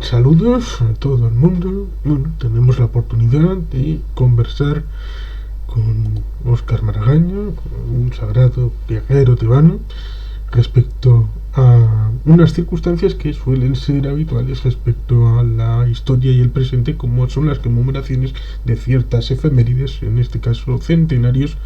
Saludos a todo el mundo. Bueno, tenemos la oportunidad de conversar con Óscar Maragaña, un sagrado viajero tebano, respecto a unas circunstancias que suelen ser habituales respecto a la historia y el presente, como son las conmemoraciones de ciertas efemérides, en este caso centenarios,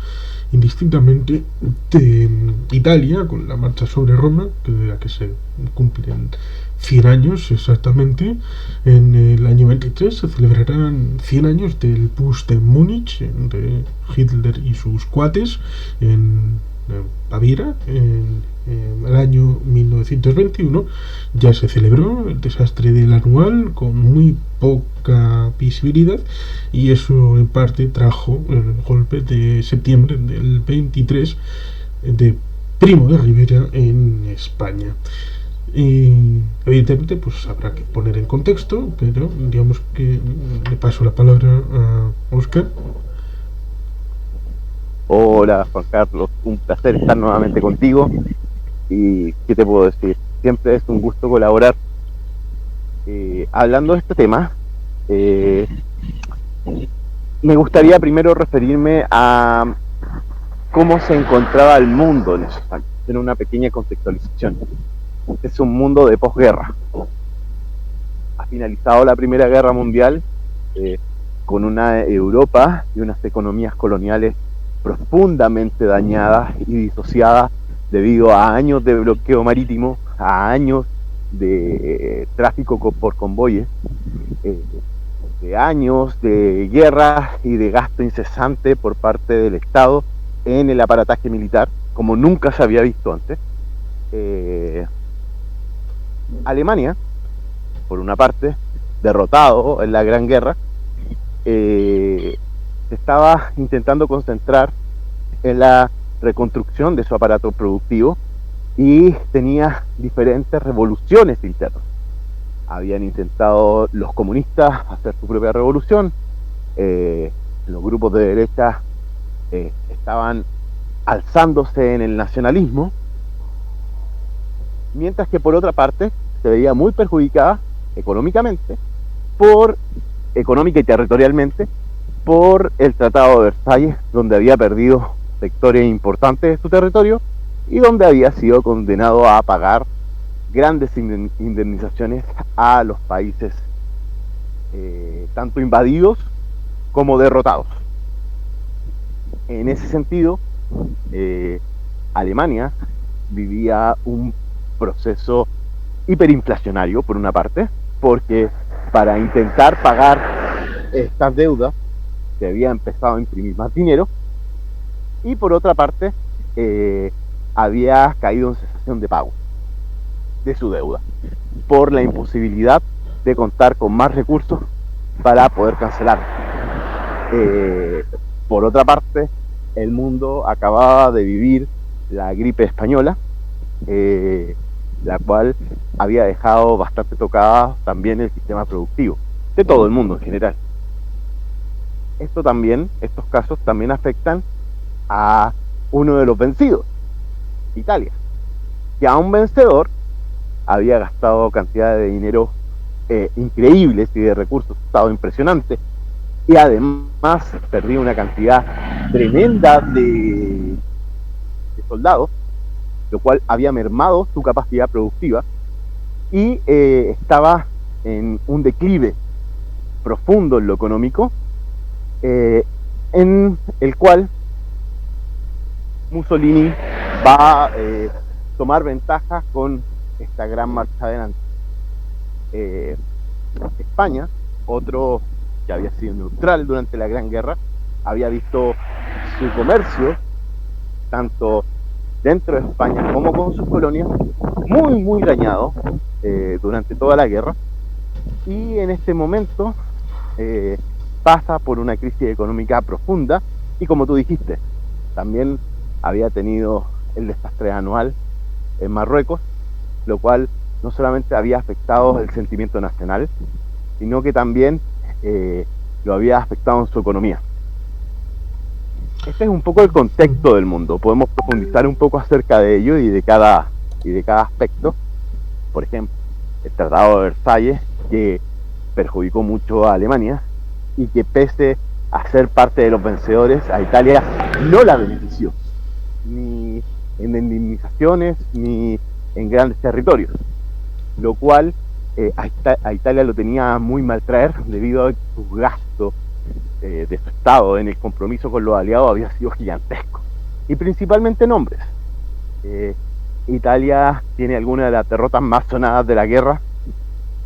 indistintamente de Italia, con la marcha sobre Roma, que de la que se cumplen 100 años exactamente. En el año 23 se celebrarán 100 años del Putsch de Múnich, de Hitler y sus cuates, en Baviera. En el año 1921 ya se celebró el desastre del anual con muy poca visibilidad, y eso en parte trajo el golpe de septiembre del 23 de Primo de Rivera en España. Y evidentemente pues habrá que poner en contexto, pero digamos que le paso la palabra a Oscar. Hola Juan Carlos, un placer estar nuevamente contigo. ¿Y qué te puedo decir? Siempre es un gusto colaborar. Hablando de este tema, eh, me gustaría primero referirme a cómo se encontraba el mundo en esos años, en una pequeña contextualización. Es un mundo de posguerra. Ha finalizado la Primera Guerra Mundial, eh, con una Europa y unas economías coloniales profundamente dañadas y disociadas debido a años de bloqueo marítimo, a años de tráfico por convoyes, eh, de años de guerra y de gasto incesante por parte del Estado en el aparataje militar, como nunca se había visto antes. Eh, Alemania, por una parte, derrotado en la Gran Guerra, se estaba intentando concentrar en la reconstrucción de su aparato productivo y tenía diferentes revoluciones internas. Habían intentado los comunistas hacer su propia revolución, los grupos de derecha estaban alzándose en el nacionalismo, mientras que por otra parte se veía muy perjudicada económicamente, económica y territorialmente, por el Tratado de Versalles, donde había perdido sectores importantes de su territorio y donde había sido condenado a pagar grandes indemnizaciones a los países tanto invadidos como derrotados. En ese sentido, Alemania vivía un proceso hiperinflacionario, por una parte, porque para intentar pagar estas deudas se había empezado a imprimir más dinero, y por otra parte había caído en cesación de pago de su deuda por la imposibilidad de contar con más recursos para poder cancelar. Por otra parte, el mundo acababa de vivir la gripe española, la cual había dejado bastante tocada también el sistema productivo de todo el mundo en general. Estos casos también afectan a uno de los vencidos, Italia, que a un vencedor había gastado cantidades de dinero increíbles y de recursos estado impresionante, y además perdió una cantidad tremenda de soldados, lo cual había mermado su capacidad productiva, y estaba en un declive profundo en lo económico, en el cual Mussolini va a tomar ventaja con esta gran marcha adelante. España, otro que había sido neutral durante la Gran Guerra, había visto su comercio, tanto dentro de España como con sus colonias, muy dañado durante toda la guerra, y en este momento pasa por una crisis económica profunda, y como tú dijiste, también había tenido el desastre anual en Marruecos, lo cual no solamente había afectado el sentimiento nacional, sino que también lo había afectado en su economía. Este es un poco el contexto del mundo. Podemos profundizar un poco acerca de ello y de cada aspecto. Por ejemplo, el Tratado de Versalles, que perjudicó mucho a Alemania y que pese a ser parte de los vencedores, a Italia no la benefició, ni en indemnizaciones ni en grandes territorios, lo cual a Italia lo tenía muy mal traer debido a que sus gastos de su Estado en el compromiso con los aliados había sido gigantesco, y principalmente en hombres. Italia tiene algunas de las derrotas más sonadas de la guerra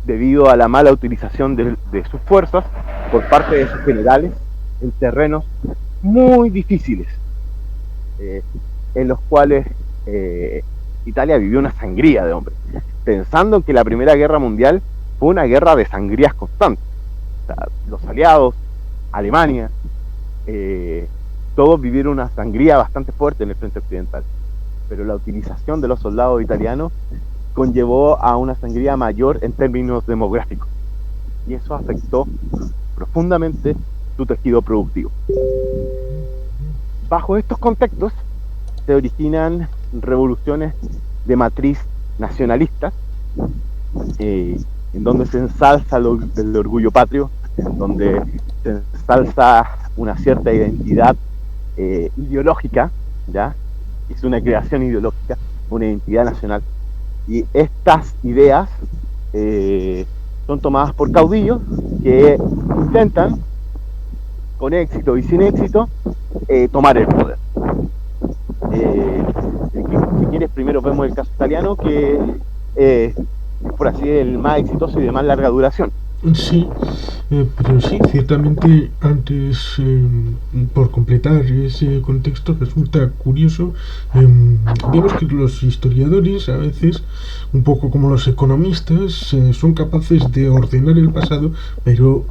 debido a la mala utilización de sus fuerzas por parte de sus generales en terrenos muy difíciles, en los cuales Italia vivió una sangría de hombres, pensando que la Primera Guerra Mundial fue una guerra de sangrías constantes. O sea, los aliados, Alemania, todos vivieron una sangría bastante fuerte en el frente occidental, pero la utilización de los soldados italianos conllevó a una sangría mayor en términos demográficos, y eso afectó profundamente su tejido productivo. Bajo estos contextos se originan revoluciones de matriz nacionalista, en donde se ensalza el orgullo patrio, en donde se ensalza una cierta identidad ideológica, ¿ya? Es una creación ideológica, una identidad nacional, y estas ideas son tomadas por caudillos que intentan, con éxito y sin éxito, tomar el poder. Si quieres, primero vemos el caso italiano, que es, por así decirlo, el más exitoso y de más larga duración. Sí, pero sí, ciertamente antes, por completar ese contexto, resulta curioso. Vemos que los historiadores, a veces, un poco como los economistas, son capaces de ordenar el pasado, pero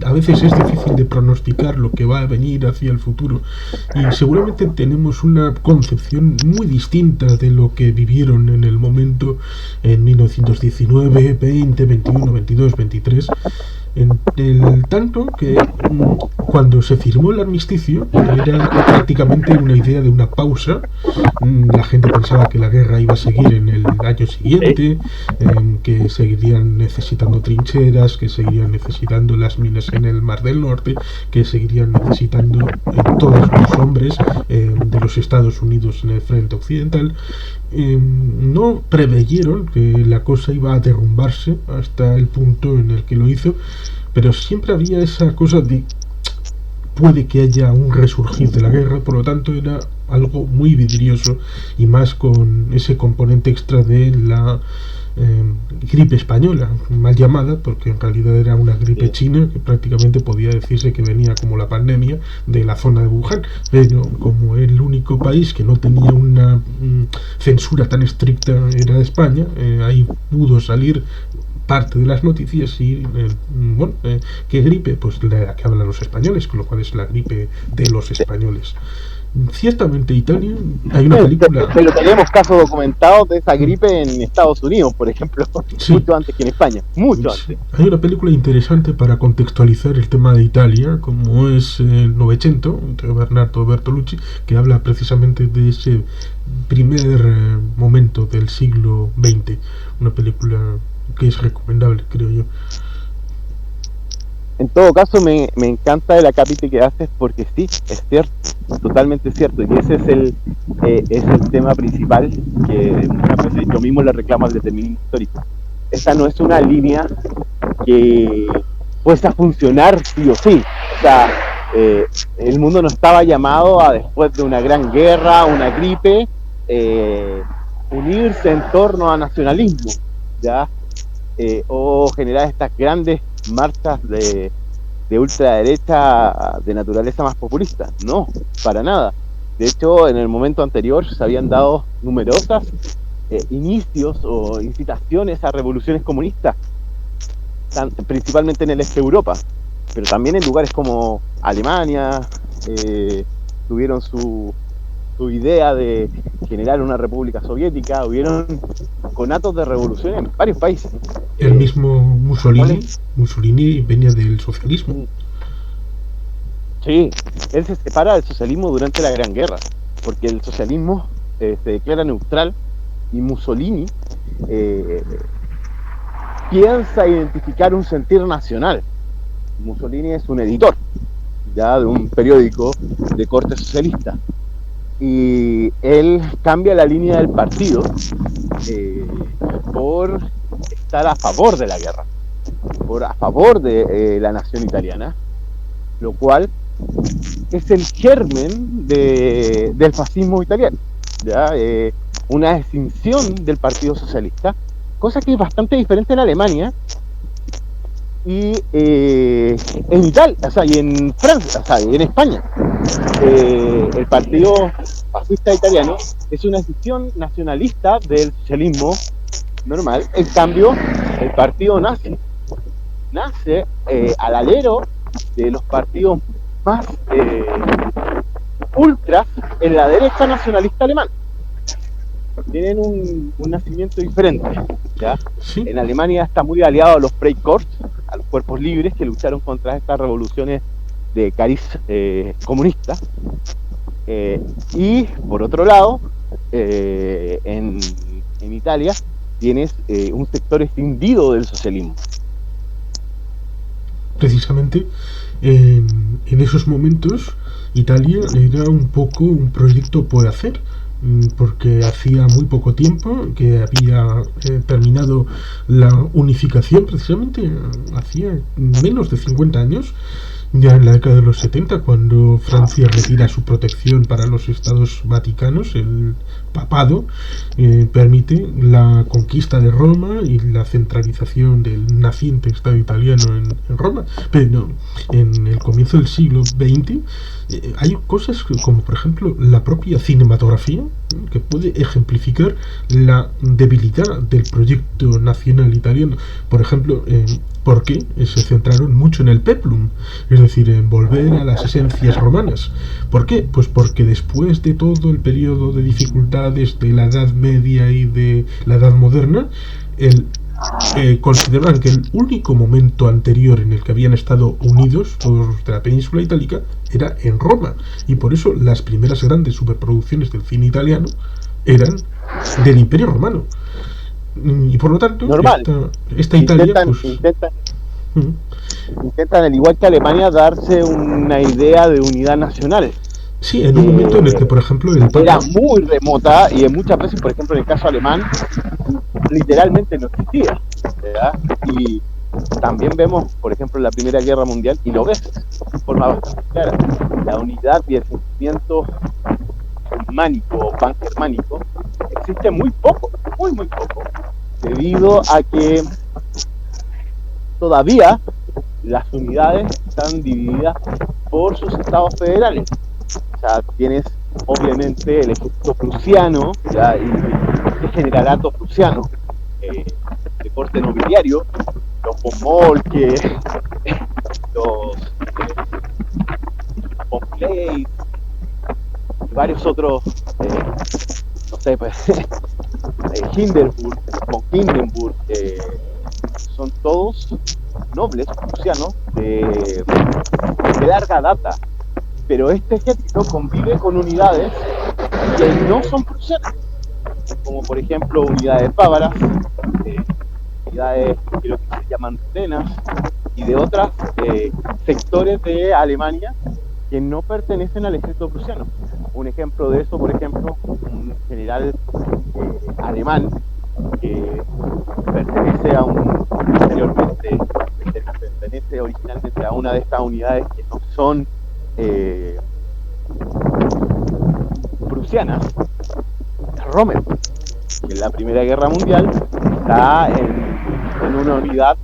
a veces es difícil de pronosticar lo que va a venir hacia el futuro. Y seguramente tenemos una concepción muy distinta de lo que vivieron en el momento en 1919, 20, 21, 22, 23. En el tanto que cuando se firmó el armisticio era prácticamente una idea de una pausa. La gente pensaba que la guerra iba a seguir en el año siguiente, que seguirían necesitando trincheras, que seguirían necesitando las minas en el Mar del Norte, que seguirían necesitando todos los hombres de los Estados Unidos en el frente occidental. No preveyeron que la cosa iba a derrumbarse hasta el punto en el que lo hizo, pero siempre había esa cosa de puede que haya un resurgir de la guerra, por lo tanto era algo muy vidrioso, y más con ese componente extra de la gripe española, mal llamada, porque en realidad era una gripe china que prácticamente podía decirse que venía como la pandemia de la zona de Wuhan, pero como el único país que no tenía una censura tan estricta era España, ahí pudo salir parte de las noticias y ¿qué gripe? Pues la que hablan los españoles, con lo cual es la gripe de los españoles. Ciertamente Italia, hay una película... Pero tenemos casos documentados de esa gripe en Estados Unidos, por ejemplo, sí, mucho antes que en España, mucho antes. Hay una película interesante para contextualizar el tema de Italia, como es el Novecento, de Bernardo Bertolucci, que habla precisamente de ese primer momento del siglo XX. Una película que es recomendable, creo yo. En todo caso, me encanta el acápite que haces, porque sí, es cierto, totalmente cierto, y ese es el tema principal que muchas veces yo mismo le reclamo al determinismo histórico. Esta no es una línea que pueda funcionar sí o sí. O sea, el mundo no estaba llamado a, después de una gran guerra, una gripe, unirse en torno a nacionalismo, ¿ya? O generar estas grandes marchas de ultraderecha de naturaleza más populista. No, para nada. De hecho, en el momento anterior se habían dado numerosas inicios o incitaciones a revoluciones comunistas, principalmente en el este de Europa, pero también en lugares como Alemania. Tuvieron su idea de generar una república soviética. Hubieron conatos de revolución en varios países. El mismo Mussolini venía del socialismo. Sí, él se separa del socialismo durante la Gran Guerra, porque el socialismo se declara neutral, y Mussolini piensa identificar un sentir nacional. Mussolini es un editor ya de un periódico de corte socialista y él cambia la línea del partido por estar a favor de la guerra, a favor de la nación italiana, lo cual es el germen del fascismo italiano, ¿ya? Una extinción del Partido Socialista, cosa que es bastante diferente en Alemania y en Italia, o sea, y en Francia, o sea, y en España. El Partido Fascista Italiano es una extinción nacionalista del socialismo normal. En cambio, el Partido Nazi nace al alero de los partidos más ultras en la derecha nacionalista alemana. Tienen un nacimiento diferente, ¿ya? Sí. En Alemania está muy aliado a los Freikorps, a los cuerpos libres que lucharon contra estas revoluciones de cariz comunista. Y por otro lado, en Italia tienes un sector escindido del socialismo. Precisamente en esos momentos Italia era un poco un proyecto por hacer, porque hacía muy poco tiempo que había terminado la unificación, precisamente hacía menos de 50 años, ya en la década de los 70, cuando Francia retira su protección para los estados vaticanos, el papado permite la conquista de Roma y la centralización del naciente Estado italiano en Roma. Pero en el comienzo del siglo XX hay cosas como, por ejemplo, la propia cinematografía, que puede ejemplificar la debilidad del proyecto nacional italiano. Por ejemplo, ¿por qué se centraron mucho en el peplum? Es decir, en volver a las esencias romanas. ¿Por qué? Pues porque después de todo el periodo de dificultades de la Edad Media y de la Edad Moderna, consideraban que el único momento anterior en el que habían estado unidos todos los de la península itálica era en Roma, y por eso las primeras grandes superproducciones del cine italiano eran del Imperio Romano, y por lo tanto esta Italia intentan, al igual que Alemania, darse una idea de unidad nacional. Sí, en un momento en el que, por ejemplo, el Papa era muy remota y en muchas veces, por ejemplo, en el caso alemán, literalmente no existía, ¿verdad? Y también vemos, por ejemplo, en la Primera Guerra Mundial, y lo ves de forma bastante clara, la unidad y el sentimiento germánico, pangermánico, existe muy poco, muy poco, debido a que todavía las unidades están divididas por sus estados federales. O sea, tienes obviamente el ejército prusiano, ¿ya? Y el generalato prusiano, de corte nobiliario, los von Moltke, los von Kleist y varios otros, no sé, pues, Hindenburg, von Hindenburg, son todos nobles prusianos de larga data. Pero este ejército convive con unidades que no son prusianas, como por ejemplo unidades bávaras, unidades que lo que se llaman rutenas, y de otros sectores de Alemania que no pertenecen al ejército prusiano. Un ejemplo de eso, por ejemplo, un general alemán que pertenece originalmente a una de estas unidades que no son prusianas, Rommel, que en la Primera Guerra Mundial está en una unidad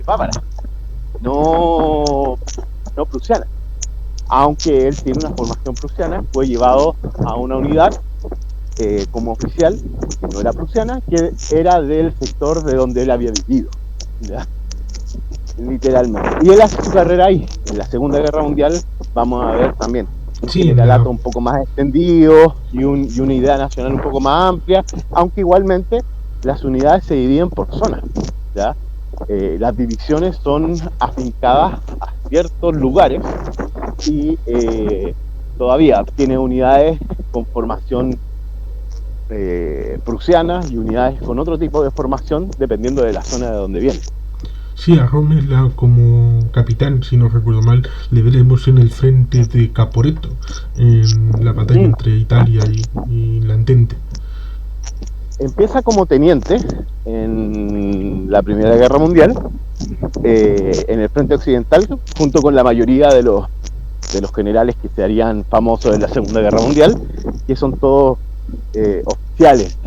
bávara, no prusiana, aunque él tiene una formación prusiana, fue llevado a una unidad como oficial, que no era prusiana, que era del sector de donde él había vivido, ¿ya? Literalmente. Y él hace su carrera ahí. En la Segunda Guerra Mundial vamos a ver también un generalato un poco más extendido y una idea nacional un poco más amplia, aunque igualmente las unidades se dividen por zonas, ¿ya? Las divisiones son afincadas a ciertos lugares y todavía tiene unidades con formación prusianas y unidades con otro tipo de formación dependiendo de la zona de donde vienen. Sí, a Rommel como capitán, si no recuerdo mal, le veremos en el frente de Caporetto, en la batalla entre Italia y la Entente. Empieza como teniente en la Primera Guerra Mundial, en el frente occidental, junto con la mayoría de los generales que se harían famosos en la Segunda Guerra Mundial, que son todos oficiales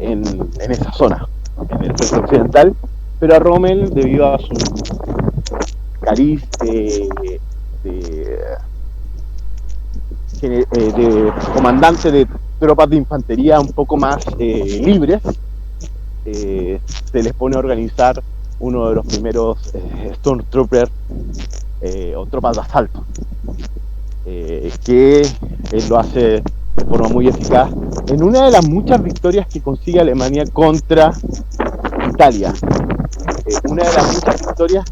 en esa zona, en el frente occidental, pero a Rommel, debido a su cariz de comandante de tropas de infantería un poco más libres, se les pone a organizar uno de los primeros Stormtroopers o tropas de asalto, que él lo hace de forma muy eficaz en una de las muchas victorias que consigue Alemania contra Italia, una de las muchas victorias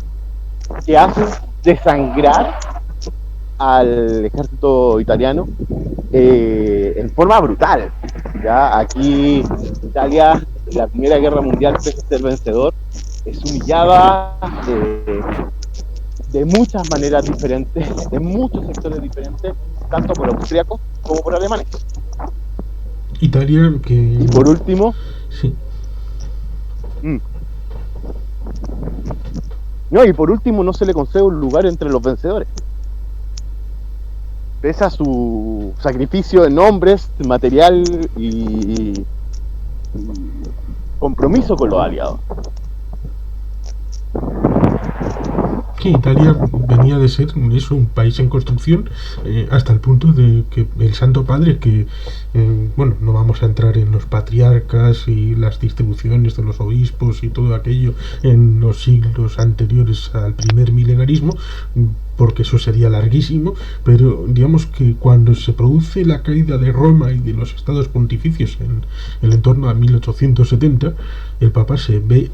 que hacen desangrar al ejército italiano en forma brutal. ¿Ya? Aquí Italia, en la Primera Guerra Mundial, pese a ser vencedor, es humillada de muchas maneras diferentes, en muchos sectores diferentes, tanto por austriacos como por alemanes. Italia, que... Y por último... Sí. No, y por último no se le concede un lugar entre los vencedores. Pese a su sacrificio en hombres, material y compromiso con los aliados. Que Italia venía de ser un país en construcción hasta el punto de que el Santo Padre, que bueno, no vamos a entrar en los patriarcas y las distribuciones de los obispos y todo aquello en los siglos anteriores al primer milenarismo, porque eso sería larguísimo, pero digamos que cuando se produce la caída de Roma y de los estados pontificios en el entorno a 1870, el Papa se ve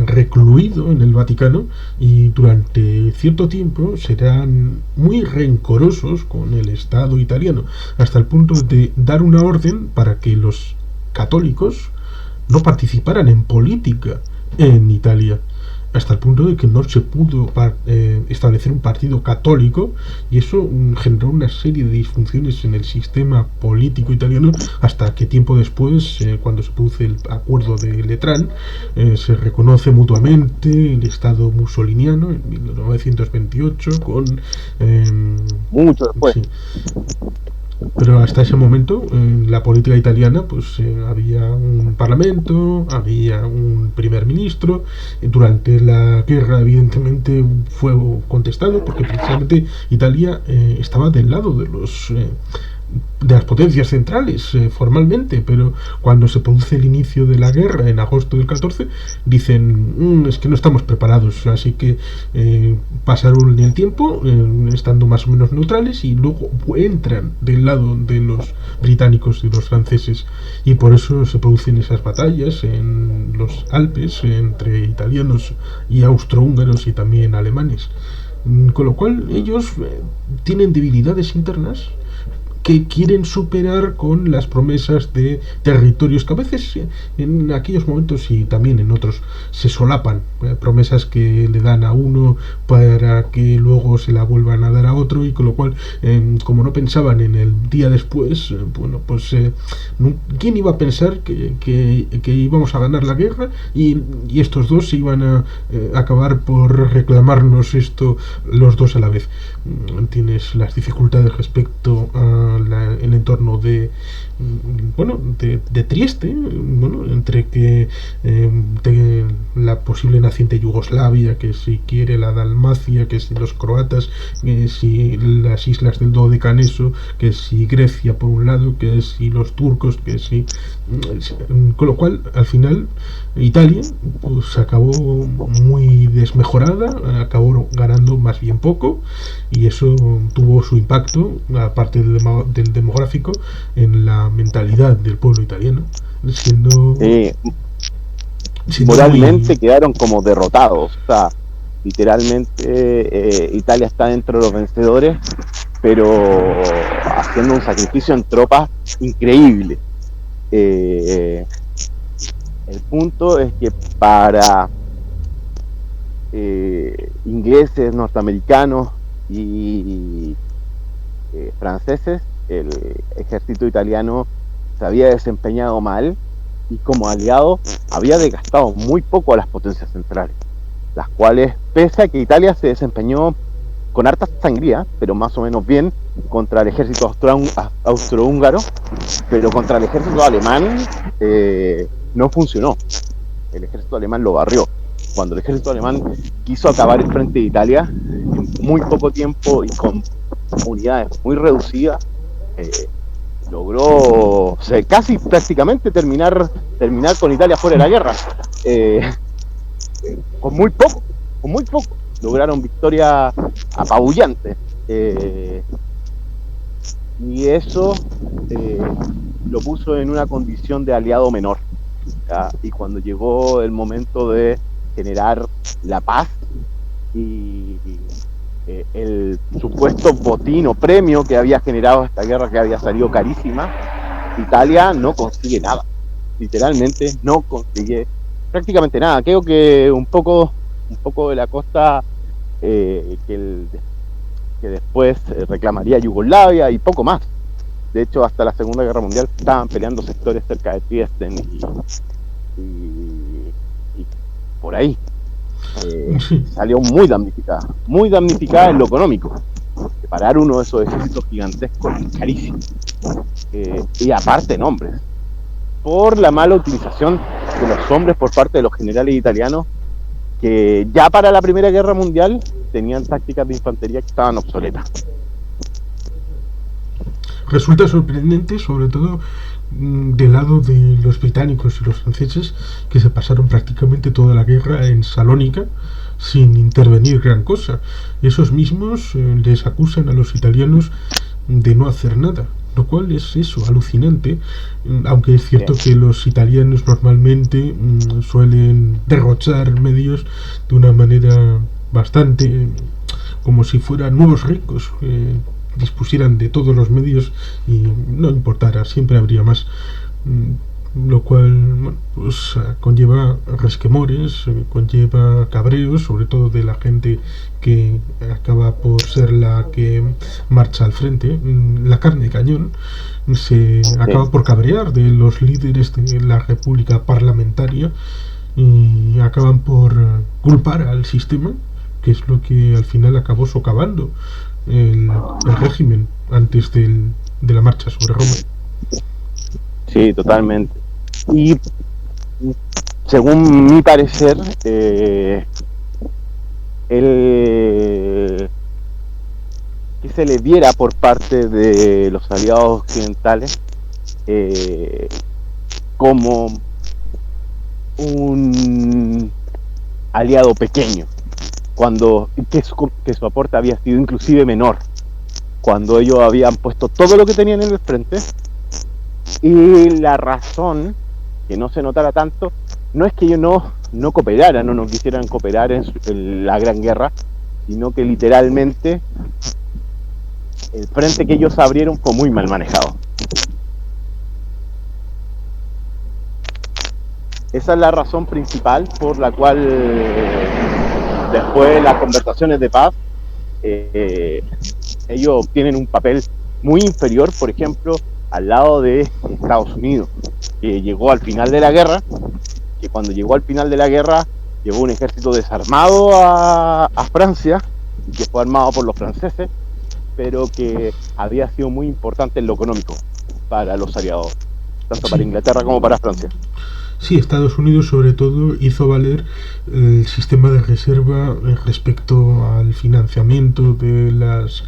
recluido en el Vaticano y durante cierto tiempo serán muy rencorosos con el Estado italiano, hasta el punto de dar una orden para que los católicos no participaran en política en Italia, hasta el punto de que no se pudo establecer un partido católico, y eso generó una serie de disfunciones en el sistema político italiano, hasta que tiempo después, cuando se produce el acuerdo de Letrán, se reconoce mutuamente el Estado mussoliniano en 1928 con... mucho después. Sí. Pero hasta ese momento, en la política italiana, pues había un parlamento, había un primer ministro. Durante la guerra, evidentemente, fue contestado, porque precisamente Italia estaba del lado de las potencias centrales formalmente, pero cuando se produce el inicio de la guerra en agosto del 14 dicen es que no estamos preparados, así que pasaron el tiempo estando más o menos neutrales y luego entran del lado de los británicos y los franceses, y por eso se producen esas batallas en los Alpes entre italianos y austrohúngaros y también alemanes, con lo cual ellos tienen debilidades internas que quieren superar con las promesas de territorios que a veces en aquellos momentos y también en otros se solapan, promesas que le dan a uno para que luego se la vuelvan a dar a otro, y con lo cual como no pensaban en el día después, bueno, pues ¿quién iba a pensar que íbamos a ganar la guerra y estos dos se iban a acabar por reclamarnos esto los dos a la vez? Tienes las dificultades respecto a el entorno de Trieste, bueno, entre que la posible naciente Yugoslavia, que si quiere la Dalmacia, que si los croatas, que si las islas del Dodecaneso, que si Grecia por un lado, que si los turcos, que si... Con lo cual, al final, Italia pues acabó muy desmejorada, acabó ganando más bien poco, y eso tuvo su impacto, aparte del demográfico, en la mentalidad del pueblo italiano, siendo moralmente quedaron como derrotados. O sea, literalmente Italia está dentro de los vencedores, pero haciendo un sacrificio en tropas increíble. El punto es que para ingleses, norteamericanos y franceses, el ejército italiano se había desempeñado mal y como aliado había desgastado muy poco a las potencias centrales, las cuales, pese a que Italia se desempeñó con harta sangría, pero más o menos bien, contra el ejército austrohúngaro, pero contra el ejército alemán no funcionó. El ejército alemán lo barrió. Cuando el ejército alemán quiso acabar el frente de Italia, en muy poco tiempo y con unidades muy reducidas, logró casi prácticamente terminar con Italia fuera de la guerra. Con muy poco lograron victoria apabullante. Y eso lo puso en una condición de aliado menor. ¿Ya? Y cuando llegó el momento de generar la paz y el supuesto botín o premio que había generado esta guerra, que había salido carísima, Italia no consigue nada. Literalmente no consigue prácticamente nada. Creo que un poco de la costa que después reclamaría Yugoslavia y poco más. De hecho, hasta la Segunda Guerra Mundial estaban peleando sectores cerca de Trieste y por ahí. Salió muy damnificada en lo económico. Parar uno de esos ejércitos gigantescos es carísimo. Y aparte en hombres. Por la mala utilización de los hombres por parte de los generales italianos, que ya para la Primera Guerra Mundial tenían tácticas de infantería que estaban obsoletas. Resulta sorprendente, sobre todo del lado de los británicos y los franceses, que se pasaron prácticamente toda la guerra en Salónica sin intervenir gran cosa. Esos mismos les acusan a los italianos de no hacer nada, lo cual es eso, alucinante, aunque es cierto que los italianos normalmente suelen derrochar medios de una manera bastante como si fueran nuevos ricos, dispusieran de todos los medios y no importara, siempre habría más, lo cual bueno, pues, conlleva resquemores, conlleva cabreos, sobre todo de la gente que acaba por ser la que marcha al frente. La carne de cañón se acaba por cabrear de los líderes de la república parlamentaria y acaban por culpar al sistema, que es lo que al final acabó socavando el régimen antes de la marcha sobre Roma. Sí, totalmente. Y según mi parecer, que se le diera por parte de los aliados occidentales como un aliado pequeño, cuando que su aporte había sido inclusive menor, cuando ellos habían puesto todo lo que tenían en el frente. Y la razón que no se notara tanto no es que ellos no cooperaran, no quisieran cooperar en la Gran Guerra, sino que literalmente el frente que ellos abrieron fue muy mal manejado. Esa es la razón principal por la cual después de las conversaciones de paz ellos obtienen un papel muy inferior, por ejemplo, al lado de Estados Unidos, que llegó al final de la guerra, que cuando llegó al final de la guerra llevó un ejército desarmado a Francia, que fue armado por los franceses, pero que había sido muy importante en lo económico para los aliados, tanto para Inglaterra como para Francia. Sí, Estados Unidos sobre todo hizo valer el sistema de reserva respecto al financiamiento de las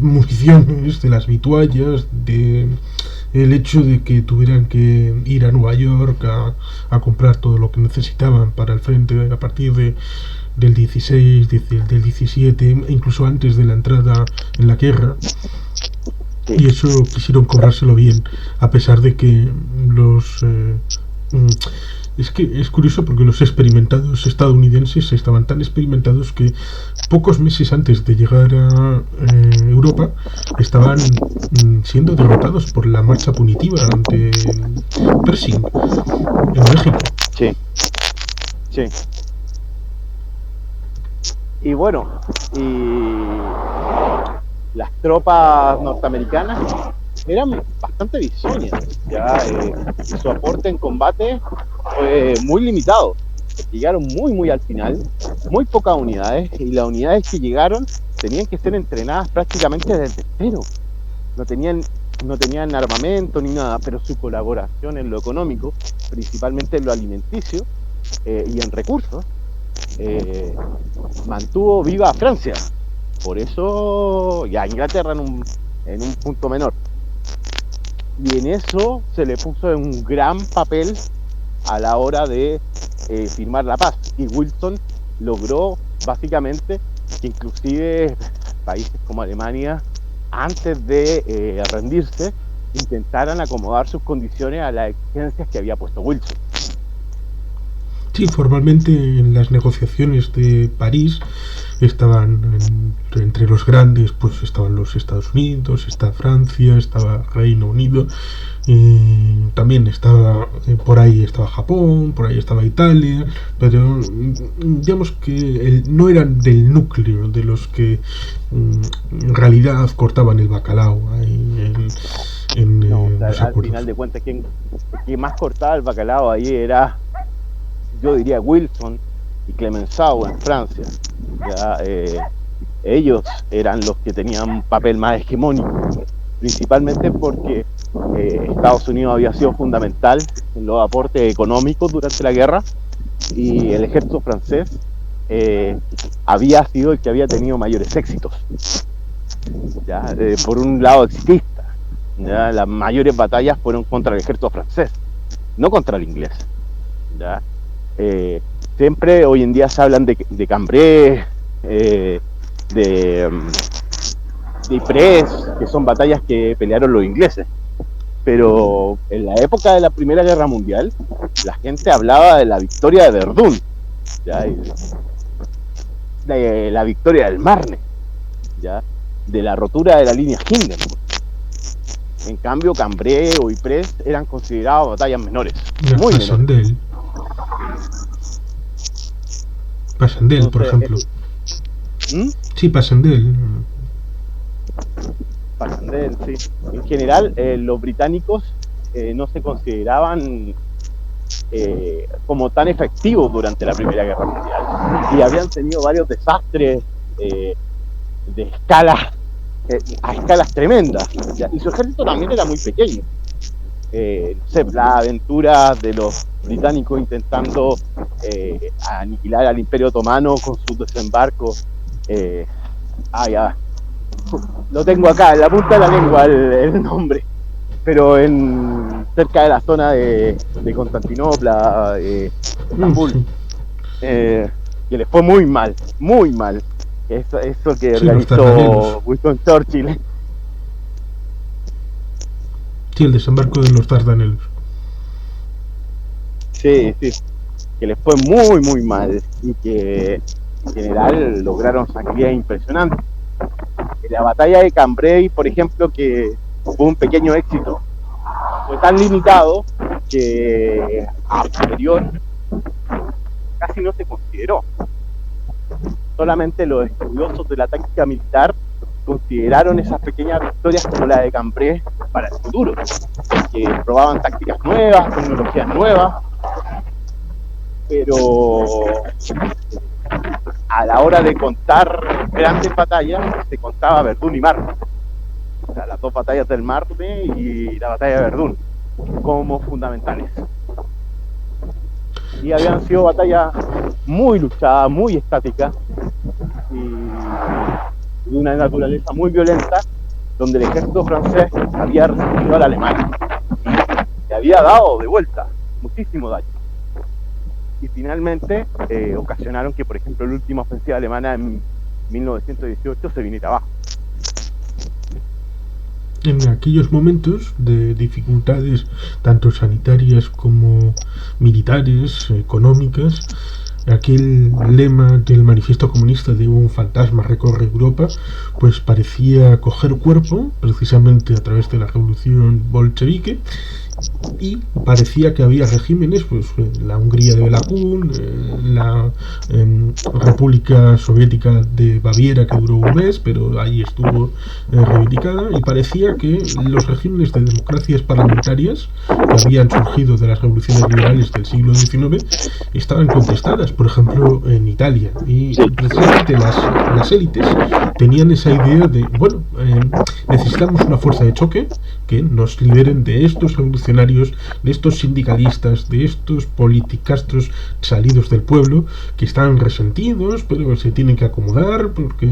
municiones, de las vituallas, de el hecho de que tuvieran que ir a Nueva York a comprar todo lo que necesitaban para el frente a partir del 16, del 17, incluso antes de la entrada en la guerra. Y eso quisieron cobrárselo bien, a pesar de que los Es que es curioso porque los experimentados estadounidenses estaban tan experimentados que pocos meses antes de llegar a Europa estaban siendo derrotados por la marcha punitiva ante el Pershing en México. Sí, sí. Y bueno, y las tropas norteamericanas eran bastante bisoñas, ya su aporte en combate fue muy limitado. Llegaron muy al final, muy pocas unidades, y las unidades que llegaron tenían que ser entrenadas prácticamente desde cero. No tenían armamento ni nada, pero su colaboración en lo económico, principalmente en lo alimenticio y en recursos, mantuvo viva a Francia. Por eso, ya Inglaterra en un punto menor. Y en eso se le puso un gran papel a la hora de firmar la paz. Y Wilson logró básicamente que inclusive países como Alemania, antes de rendirse, intentaran acomodar sus condiciones a las exigencias que había puesto Wilson. Sí, formalmente en las negociaciones de París estaban entre los grandes, pues estaban los Estados Unidos, estaba Francia, estaba Reino Unido, también estaba por ahí estaba Japón, por ahí estaba Italia, pero digamos que no eran del núcleo de los que en realidad cortaban el bacalao ahí No, los al acuerdos. final de cuentas, quien más cortaba el bacalao ahí era, yo diría, Wilson y Clemenceau en Francia. Ya, ellos eran los que tenían un papel más hegemónico, principalmente porque Estados Unidos había sido fundamental en los aportes económicos durante la guerra, y el ejército francés había sido el que había tenido mayores éxitos, ¿ya? Por un lado exitista, ¿ya? Las mayores batallas fueron contra el ejército francés, no contra el inglés, ¿ya? Siempre hoy en día se hablan de Cambrai, de Ypres, que son batallas que pelearon los ingleses, pero en la época de la Primera Guerra Mundial la gente hablaba de la victoria de Verdún, ¿ya? De la victoria del Marne, ¿ya? De la rotura de la línea Hindenburg. En cambio, Cambrai o Ypres eran consideradas batallas menores, muy menores. Passchendaele, por ejemplo. Sí, Passchendaele. Passchendaele, sí. En general, los británicos no se consideraban como tan efectivos durante la Primera Guerra Mundial, y habían tenido varios desastres de escala, a escalas tremendas, ¿ya? Y su ejército también era muy pequeño. No sé, la aventura de los británicos intentando aniquilar al Imperio Otomano con sus desembarcos, ya lo tengo acá en la punta de la lengua el nombre, pero cerca de la zona de Constantinopla, Estambul, que les fue muy mal, eso que organizó Winston Churchill. Sí, el desembarco de los Dardanelos. Sí, que les fue muy mal, y que en general lograron sangrías impresionantes. En la batalla de Cambrai, por ejemplo, que fue un pequeño éxito, fue tan limitado que a posterior casi no se consideró. Solamente los estudiosos de la táctica militar consideraron esas pequeñas victorias como la de Cambrai para el futuro, que probaban tácticas nuevas, tecnologías nuevas, pero a la hora de contar grandes batallas se contaba Verdún y Marne, o sea, las dos batallas del Marne y la batalla de Verdún como fundamentales, y habían sido batallas muy luchadas, muy estáticas y de una naturaleza muy violenta, donde el ejército francés había resistido al alemán y había dado de vuelta muchísimo daño, y finalmente ocasionaron que, por ejemplo, la última ofensiva alemana en 1918 se viniera abajo. en aquellos momentos de dificultades tanto sanitarias como militares, económicas, aquel lema del manifiesto comunista de un fantasma recorre Europa, pues parecía coger cuerpo precisamente a través de la revolución bolchevique, y parecía que había regímenes, pues la Hungría de Belakún, la República Soviética de Baviera, que duró un mes, pero ahí estuvo reivindicada, y parecía que los regímenes de democracias parlamentarias que habían surgido de las revoluciones liberales del siglo XIX estaban contestadas, por ejemplo, en Italia, y Sí, precisamente las élites tenían esa idea de, bueno, necesitamos una fuerza de choque que nos liberen de estos revolucionarios, de estos sindicalistas, de estos politicastros salidos del pueblo, que están resentidos, pero se tienen que acomodar, porque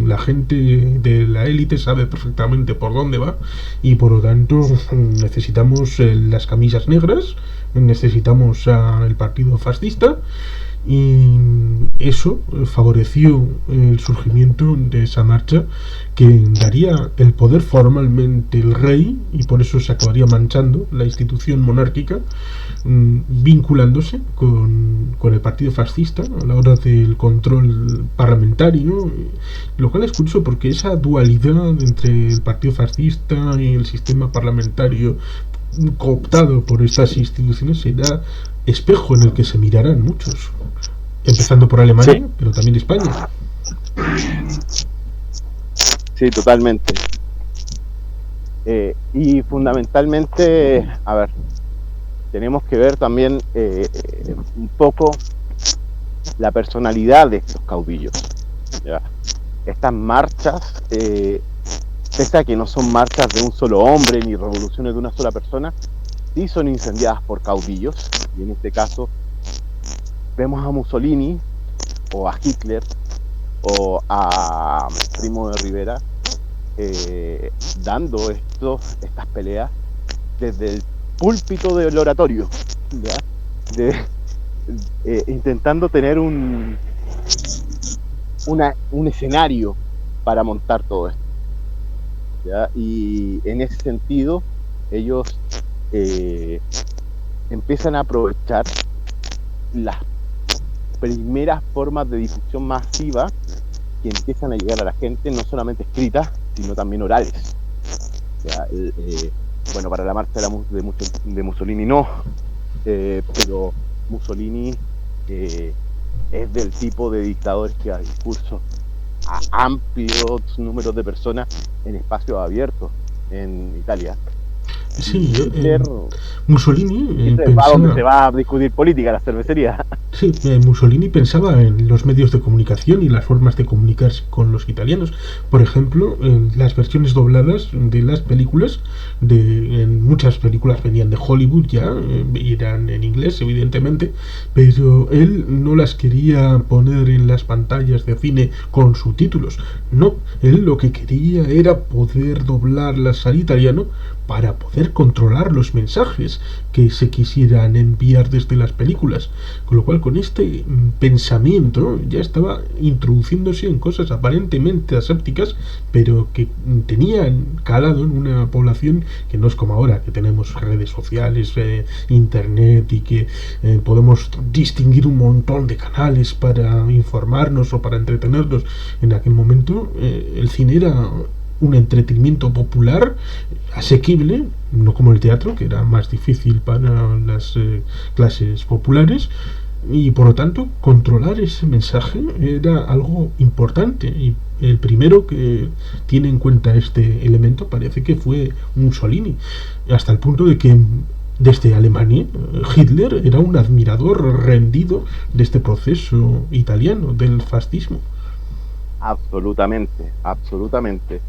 la gente de la élite sabe perfectamente por dónde va, y por lo tanto necesitamos las camisas negras, necesitamos al partido fascista, y eso favoreció el surgimiento de esa marcha que daría el poder formalmente el rey, y por eso se acabaría manchando la institución monárquica, vinculándose con el partido fascista a la hora del control parlamentario, lo cual es curioso porque esa dualidad entre el partido fascista y el sistema parlamentario cooptado por estas instituciones será espejo en el que se mirarán muchos, empezando por sí, Alemania, pero también España. sí, totalmente. Y fundamentalmente, a ver, tenemos que ver también un poco la personalidad de estos caudillos. ¿Ya? Estas marchas, pese a que no son marchas de un solo hombre ni revoluciones de una sola persona, sí son incendiadas por caudillos, y en este caso vemos a Mussolini o a Hitler o a Primo de Rivera dando estas peleas desde el púlpito del oratorio, ¿ya? Intentando tener un escenario para montar todo esto, ¿ya? Y en ese sentido ellos empiezan a aprovechar las primeras formas de difusión masiva que empiezan a llegar a la gente, no solamente escritas, sino también orales. ¿Ya? Bueno, para la marcha de Mussolini no, pero Mussolini es del tipo de dictadores que da discursos a amplios números de personas en espacios abiertos en Italia. Sí, Hitler, Mussolini Hitler va donde se pensaba. va a discutir política, la cervecería. Sí, Mussolini pensaba en los medios de comunicación y las formas de comunicarse con los italianos. Por ejemplo, en las versiones dobladas de las películas, en muchas películas venían de Hollywood ya, eran en inglés evidentemente, pero él no las quería poner en las pantallas de cine con subtítulos. No, él lo que quería era poder doblarlas al italiano para poder controlar los mensajes que se quisieran enviar desde las películas. Con lo cual, con este pensamiento ya estaba introduciéndose en cosas aparentemente asépticas, pero que tenían calado en una población que no es como ahora, que tenemos redes sociales, internet, y que podemos distinguir un montón de canales para informarnos o para entretenernos. En aquel momento el cine era un entretenimiento popular, asequible, no como el teatro, que era más difícil para las clases populares, y por lo tanto controlar ese mensaje era algo importante, y el primero que tiene en cuenta este elemento parece que fue Mussolini, hasta el punto de que desde Alemania Hitler era un admirador rendido de este proceso italiano del fascismo. Absolutamente, absolutamente.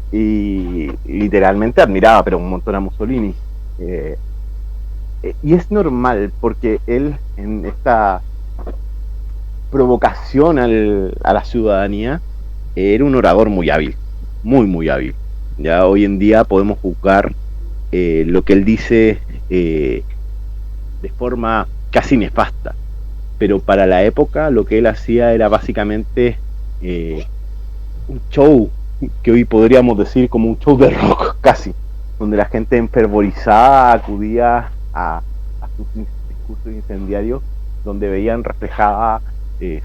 Y literalmente admiraba, pero un montón a Mussolini. Y es normal, porque él, en esta provocación a la ciudadanía, era un orador muy hábil, muy, muy hábil. Ya hoy en día podemos juzgar lo que él dice de forma casi nefasta, pero para la época lo que él hacía era básicamente un show que hoy podríamos decir como un show de rock casi, donde la gente enfervorizada acudía a sus discursos incendiarios, donde veían reflejada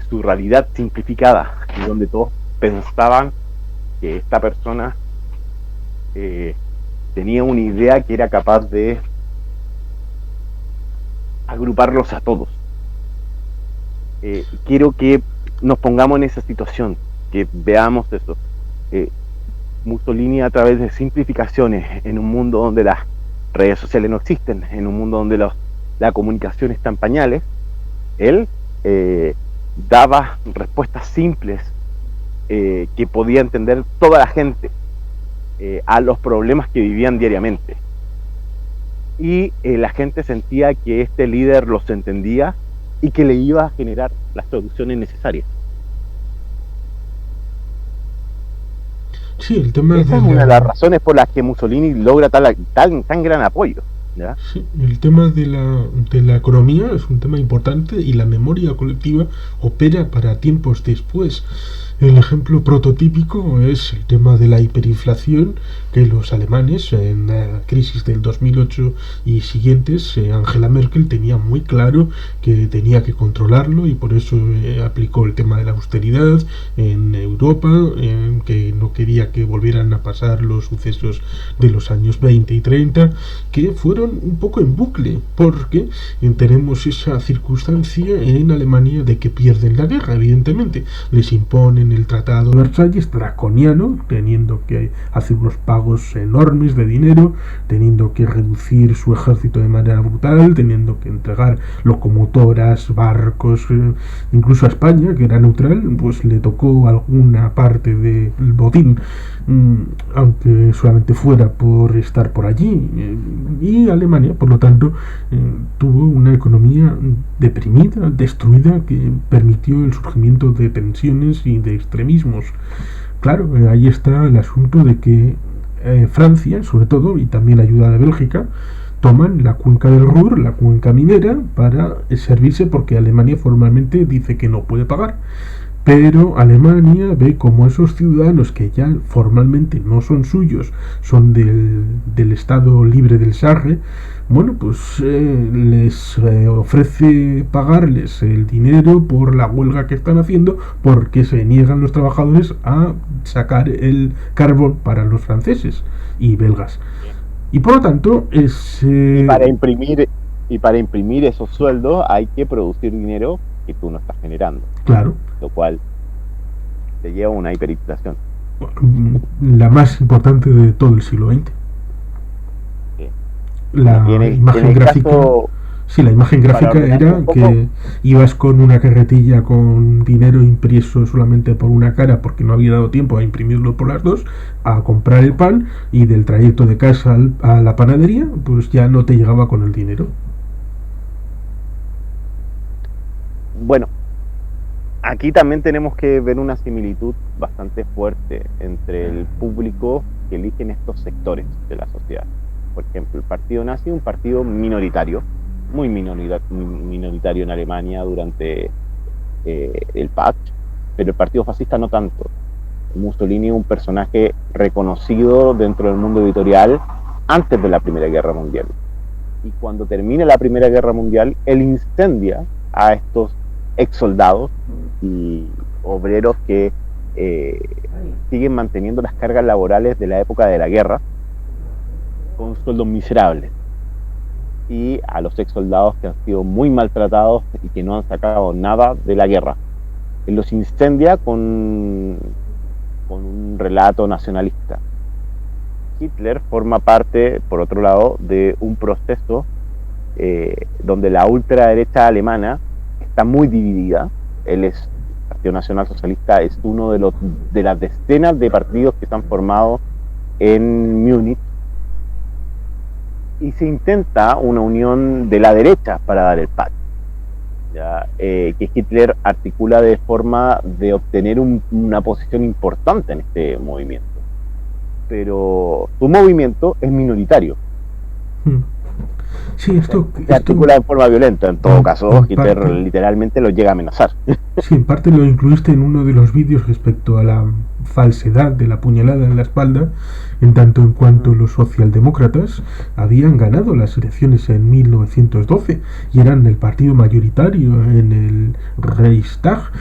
su realidad simplificada, y donde todos pensaban que esta persona tenía una idea que era capaz de agruparlos a todos. Quiero que nos pongamos en esa situación, que veamos eso. Mussolini, a través de simplificaciones, en un mundo donde las redes sociales no existen, en un mundo donde la comunicación está en pañales, él daba respuestas simples que podía entender toda la gente a los problemas que vivían diariamente. Y la gente sentía que este líder los entendía y que le iba a generar las soluciones necesarias. Sí, el tema Esa es una de las razones por las que Mussolini logra tan gran apoyo, ¿ya? Sí, el tema de la economía es un tema importante y la memoria colectiva opera para tiempos después. El ejemplo prototípico es el tema de la hiperinflación, que los alemanes en la crisis del 2008 y siguientes, Angela Merkel tenía muy claro que tenía que controlarlo y por eso aplicó el tema de la austeridad en Europa, que no quería que volvieran a pasar los sucesos de los años 20 y 30, que fueron un poco en bucle, porque tenemos esa circunstancia en Alemania de que pierden la guerra, evidentemente. Les imponen el Tratado de Versalles draconiano, teniendo que hacer unos pagos enormes de dinero, teniendo que reducir su ejército de manera brutal, teniendo que entregar locomotoras, barcos, incluso a España, que era neutral, pues le tocó alguna parte del botín, aunque solamente fuera por estar por allí. Y Alemania, por lo tanto, tuvo una economía deprimida, destruida, que permitió el surgimiento de tensiones y de extremismos. Claro, ahí está el asunto de que Francia, sobre todo, y también ayuda de Bélgica, toman la cuenca del Ruhr, la cuenca minera, para servirse, porque Alemania formalmente dice que no puede pagar. Pero Alemania ve como esos ciudadanos que ya formalmente no son suyos, son del Estado libre del Sarre, bueno, pues les ofrece pagarles el dinero por la huelga que están haciendo, porque se niegan los trabajadores a sacar el carbón para los franceses y belgas. Y por lo tanto y para imprimir esos sueldos hay que producir dinero que tú no estás generando. Claro. Lo cual te lleva a una hiperinflación. La más importante de todo el siglo XX. Sí. La imagen gráfica. Sí, la imagen gráfica era que ibas con una carretilla con dinero impreso solamente por una cara, porque no había dado tiempo a imprimirlo por las dos, a comprar el pan, y del trayecto de casa a la panadería, pues ya no te llegaba con el dinero. Bueno, aquí también tenemos que ver una similitud bastante fuerte entre el público que eligen estos sectores de la sociedad. Por ejemplo, el partido nazi, un partido minoritario, muy minoritario en Alemania durante el Putsch, pero el partido fascista no tanto. Mussolini es un personaje reconocido dentro del mundo editorial antes de la Primera Guerra Mundial. Y cuando termina la Primera Guerra Mundial, él incendia a estos ex soldados y obreros que siguen manteniendo las cargas laborales de la época de la guerra con sueldos miserables, y a los ex soldados que han sido muy maltratados y que no han sacado nada de la guerra. Él los incendia con un relato nacionalista. Hitler forma parte, por otro lado, de un proceso donde la ultraderecha alemana está muy dividida. El Partido Nacional Socialista es uno de las decenas de partidos que se han formado en Múnich, y se intenta una unión de la derecha para dar el pacto, que Hitler articula de forma de obtener una posición importante en este movimiento, pero su movimiento es minoritario. Sí, esto articula de forma violenta, en todo caso. Hitler literalmente lo llega a amenazar. Sí, en parte lo incluiste en uno de los vídeos respecto a la falsedad de la puñalada en la espalda, en tanto en cuanto los socialdemócratas habían ganado las elecciones en 1912 y eran el partido mayoritario en el Reichstag,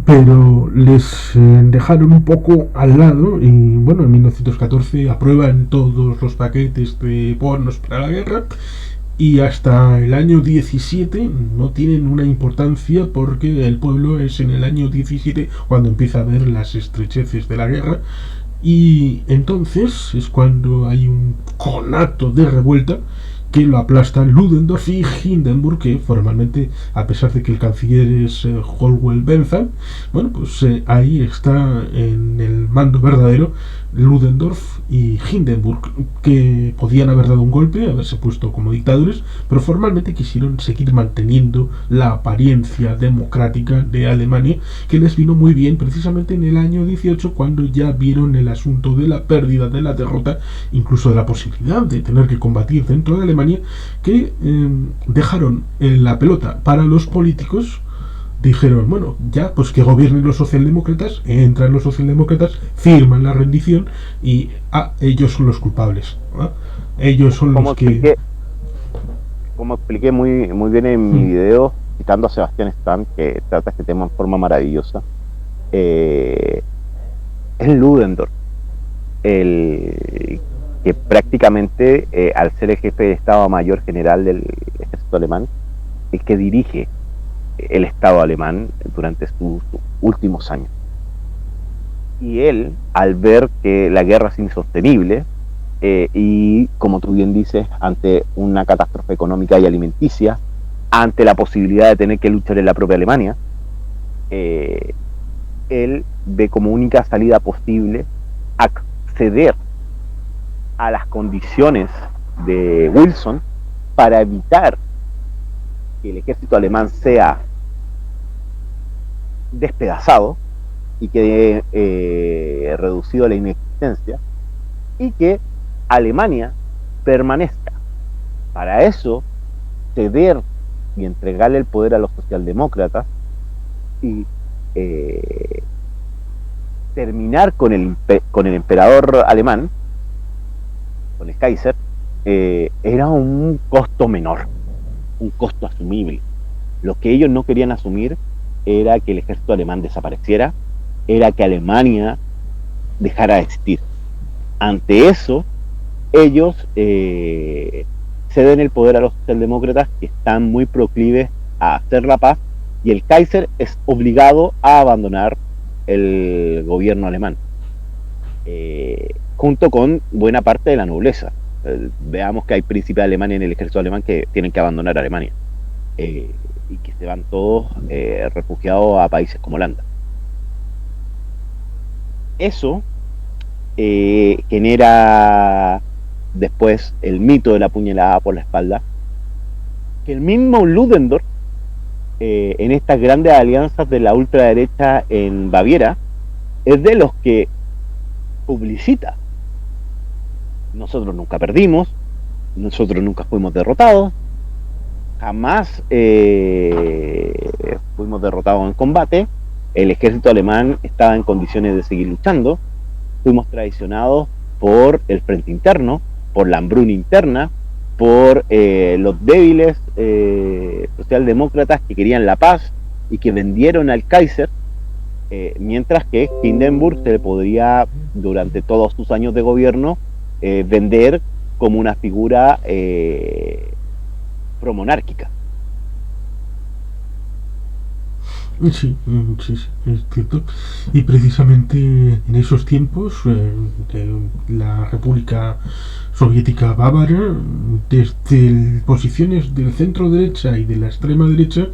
pero les dejaron un poco al lado y bueno, en 1914 aprueban todos los paquetes de bonos para la guerra y hasta el año 17 no tienen una importancia porque el pueblo es en el año 17 cuando empieza a ver las estrecheces de la guerra, y entonces es cuando hay un conato de revuelta que lo aplastan Ludendorff y Hindenburg, que formalmente, a pesar de que el canciller es Holwell Bentham, bueno, pues ahí está en el mando verdadero Ludendorff y Hindenburg, que podían haber dado un golpe, haberse puesto como dictadores, pero formalmente quisieron seguir manteniendo la apariencia democrática de Alemania, que les vino muy bien precisamente en el año 18, cuando ya vieron el asunto de la pérdida, de la derrota, incluso de la posibilidad de tener que combatir dentro de Alemania, que dejaron la pelota para los políticos. Dijeron, bueno, ya, pues que gobiernen los socialdemócratas, entran los socialdemócratas, firman la rendición y ellos son los culpables, ¿no? Ellos son los que... Como expliqué muy, muy bien en mi video, citando a Sebastián Stan, que trata este tema en forma maravillosa, es Ludendorff el que prácticamente, al ser el jefe de Estado Mayor General del ejército alemán, el que dirige el Estado alemán durante sus últimos años. Y él, al ver que la guerra es insostenible, y como tú bien dices, ante una catástrofe económica y alimenticia, ante la posibilidad de tener que luchar en la propia Alemania, él ve como única salida posible acceder a las condiciones de Wilson para evitar que el ejército alemán sea despedazado y quede reducido a la inexistencia, y que Alemania permanezca. Para eso, ceder y entregarle el poder a los socialdemócratas y terminar con el emperador alemán, con el Kaiser, era un costo menor, un costo asumible. Lo que ellos no querían asumir era que el ejército alemán desapareciera, era que Alemania dejara de existir. Ante eso, ellos ceden el poder a los socialdemócratas, que están muy proclives a hacer la paz, y el Kaiser es obligado a abandonar el gobierno alemán, junto con buena parte de la nobleza. Veamos que hay príncipes alemanes en el ejército alemán que tienen que abandonar Alemania, y que se van todos refugiados a países como Holanda. Eso genera después el mito de la puñalada por la espalda, que el mismo Ludendorff, en estas grandes alianzas de la ultraderecha en Baviera, es de los que publicita: nosotros nunca perdimos, nosotros nunca fuimos derrotados, jamás fuimos derrotados en combate, el ejército alemán estaba en condiciones de seguir luchando, fuimos traicionados por el frente interno, por la hambruna interna, por los débiles socialdemócratas que querían la paz y que vendieron al Kaiser, mientras que Hindenburg se le podría, durante todos sus años de gobierno, vender como una figura promonárquica. Sí, es cierto. Y precisamente en esos tiempos, la República Soviética Bávara, desde posiciones del centro derecha y de la extrema derecha,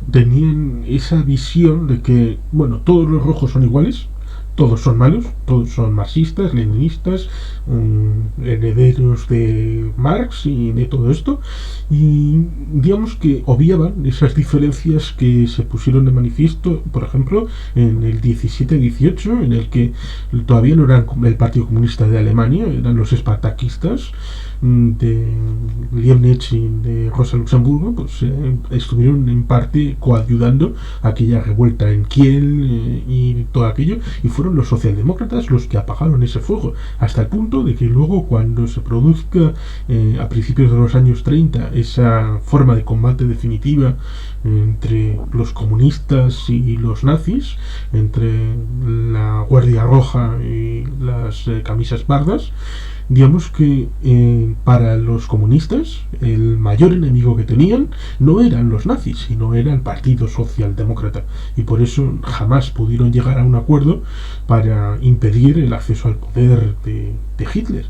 tenían esa visión de que, bueno, todos los rojos son iguales, todos son malos, todos son marxistas, leninistas, herederos de Marx y de todo esto, y digamos que obviaban esas diferencias que se pusieron de manifiesto, por ejemplo, en el 17-18, en el que todavía no eran el Partido Comunista de Alemania, eran los espartaquistas, de Liebknecht y de Rosa Luxemburgo, pues estuvieron en parte coayudando aquella revuelta en Kiel y todo aquello, y fueron los socialdemócratas los que apagaron ese fuego, hasta el punto de que luego, cuando se produzca a principios de los años 30 esa forma de combate definitiva entre los comunistas y los nazis, entre la Guardia Roja y las camisas pardas, digamos que para los comunistas el mayor enemigo que tenían no eran los nazis, sino era el Partido Socialdemócrata, y por eso jamás pudieron llegar a un acuerdo para impedir el acceso al poder de Hitler.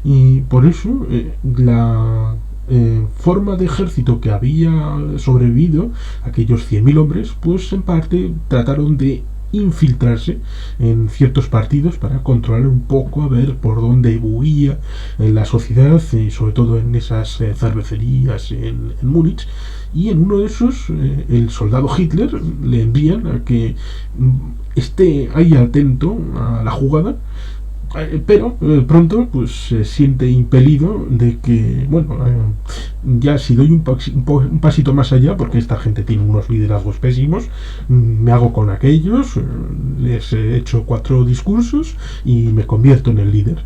Y por eso la forma de ejército que había sobrevivido, aquellos 100.000 hombres, pues en parte trataron de infiltrarse en ciertos partidos para controlar un poco, a ver por dónde buía en la sociedad, sobre todo en esas cervecerías en Múnich. Y en uno de esos, el soldado Hitler le envían a que esté ahí atento a la jugada, pero pronto pues se siente impelido de que, bueno, ya si doy un pasito más allá, porque esta gente tiene unos liderazgos pésimos, me hago con aquellos, les he hecho 4 discursos y me convierto en el líder.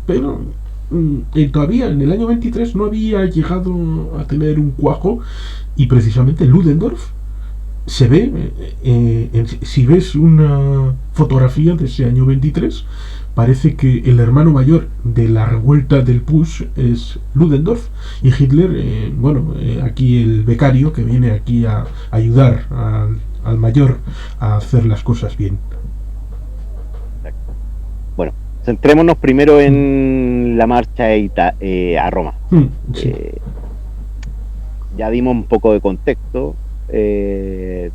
Pero todavía en el año 23 no había llegado a tener un cuajo, y precisamente Ludendorff se ve, si ves una fotografía de ese año 23, parece que el hermano mayor de la revuelta del Push es Ludendorff, y Hitler, aquí el becario que viene aquí a ayudar al mayor a hacer las cosas bien. Bueno, centrémonos primero en la marcha a Roma. Sí. Ya dimos un poco de contexto de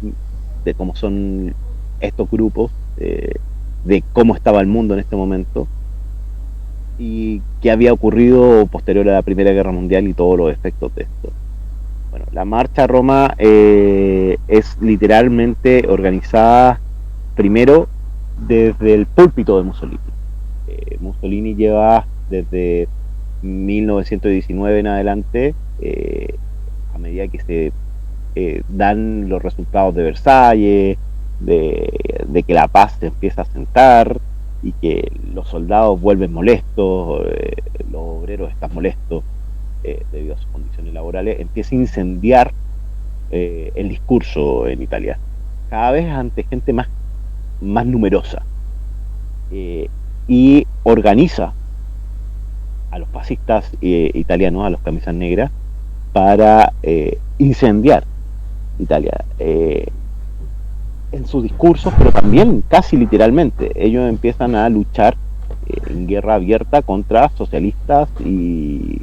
cómo son estos grupos, de cómo estaba el mundo en este momento y qué había ocurrido posterior a la Primera Guerra Mundial y todos los efectos de esto. Bueno, la marcha a Roma es literalmente organizada primero desde el púlpito de Mussolini. Mussolini lleva desde 1919 en adelante, a medida que se dan los resultados de Versalles, de que la paz se empieza a sentar y que los soldados vuelven molestos, los obreros están molestos debido a sus condiciones laborales, empieza a incendiar el discurso en Italia, cada vez ante gente más numerosa, y organiza a los fascistas italianos, a los camisas negras, para incendiar Italia en sus discursos, pero también casi literalmente. Ellos empiezan a luchar en guerra abierta contra socialistas y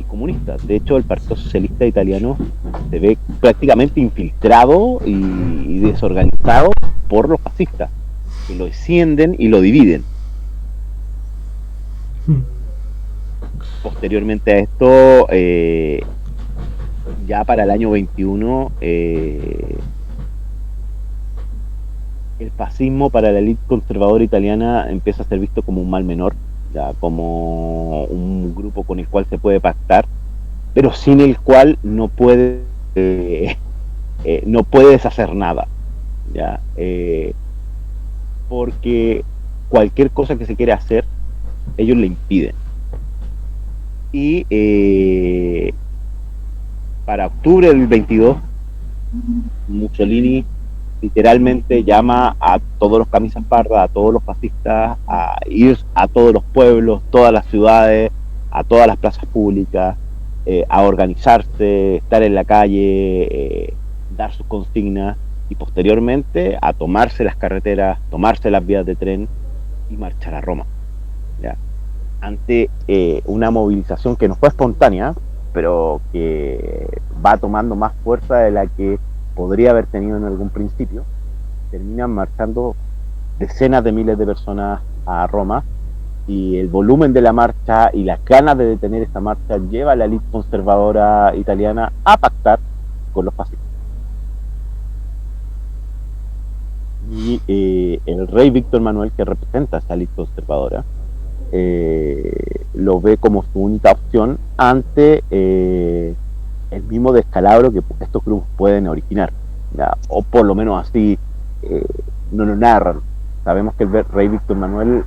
comunistas. De hecho, el Partido Socialista Italiano se ve prácticamente infiltrado y desorganizado por los fascistas, que lo descienden y lo dividen. Posteriormente a esto, ya para el año 21, el fascismo para la élite conservadora italiana empieza a ser visto como un mal menor, ya como un grupo con el cual se puede pactar, pero sin el cual no puedes hacer nada, ya, porque cualquier cosa que se quiera hacer, ellos le impiden. Y para octubre del 22, Mussolini literalmente llama a todos los camisas pardas, a todos los fascistas, a ir a todos los pueblos, todas las ciudades, a todas las plazas públicas, a organizarse, estar en la calle, dar sus consignas, y posteriormente a tomarse las carreteras, tomarse las vías de tren y marchar a Roma, ¿ya? Ante una movilización que no fue espontánea, pero que va tomando más fuerza de la que podría haber tenido en algún principio. Terminan marchando decenas de miles de personas a Roma, y el volumen de la marcha y las ganas de detener esta marcha lleva a la élite conservadora italiana a pactar con los fascistas. Y el rey Víctor Manuel, que representa a esa élite conservadora, lo ve como su única opción ante el mismo descalabro que estos grupos pueden originar, ¿ya? O por lo menos así no lo narran. Sabemos que el rey Víctor Manuel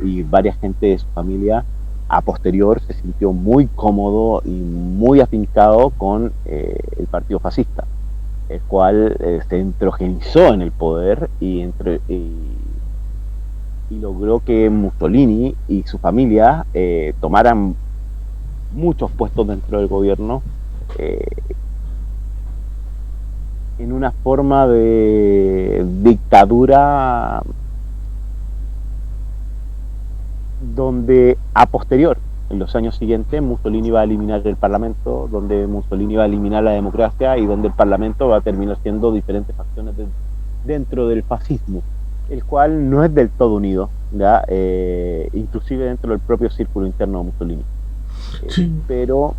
y varias gente de su familia a posterior se sintió muy cómodo y muy afincado con el partido fascista, el cual se entrogenizó en el poder y logró que Mussolini y su familia tomaran muchos puestos dentro del gobierno eh, en una forma de dictadura donde a posterior, en los años siguientes, Mussolini va a eliminar el Parlamento, donde Mussolini va a eliminar la democracia y donde el Parlamento va a terminar siendo diferentes facciones dentro del fascismo, el cual no es del todo unido, ¿ya? Inclusive dentro del propio círculo interno de Mussolini. Sí, Pero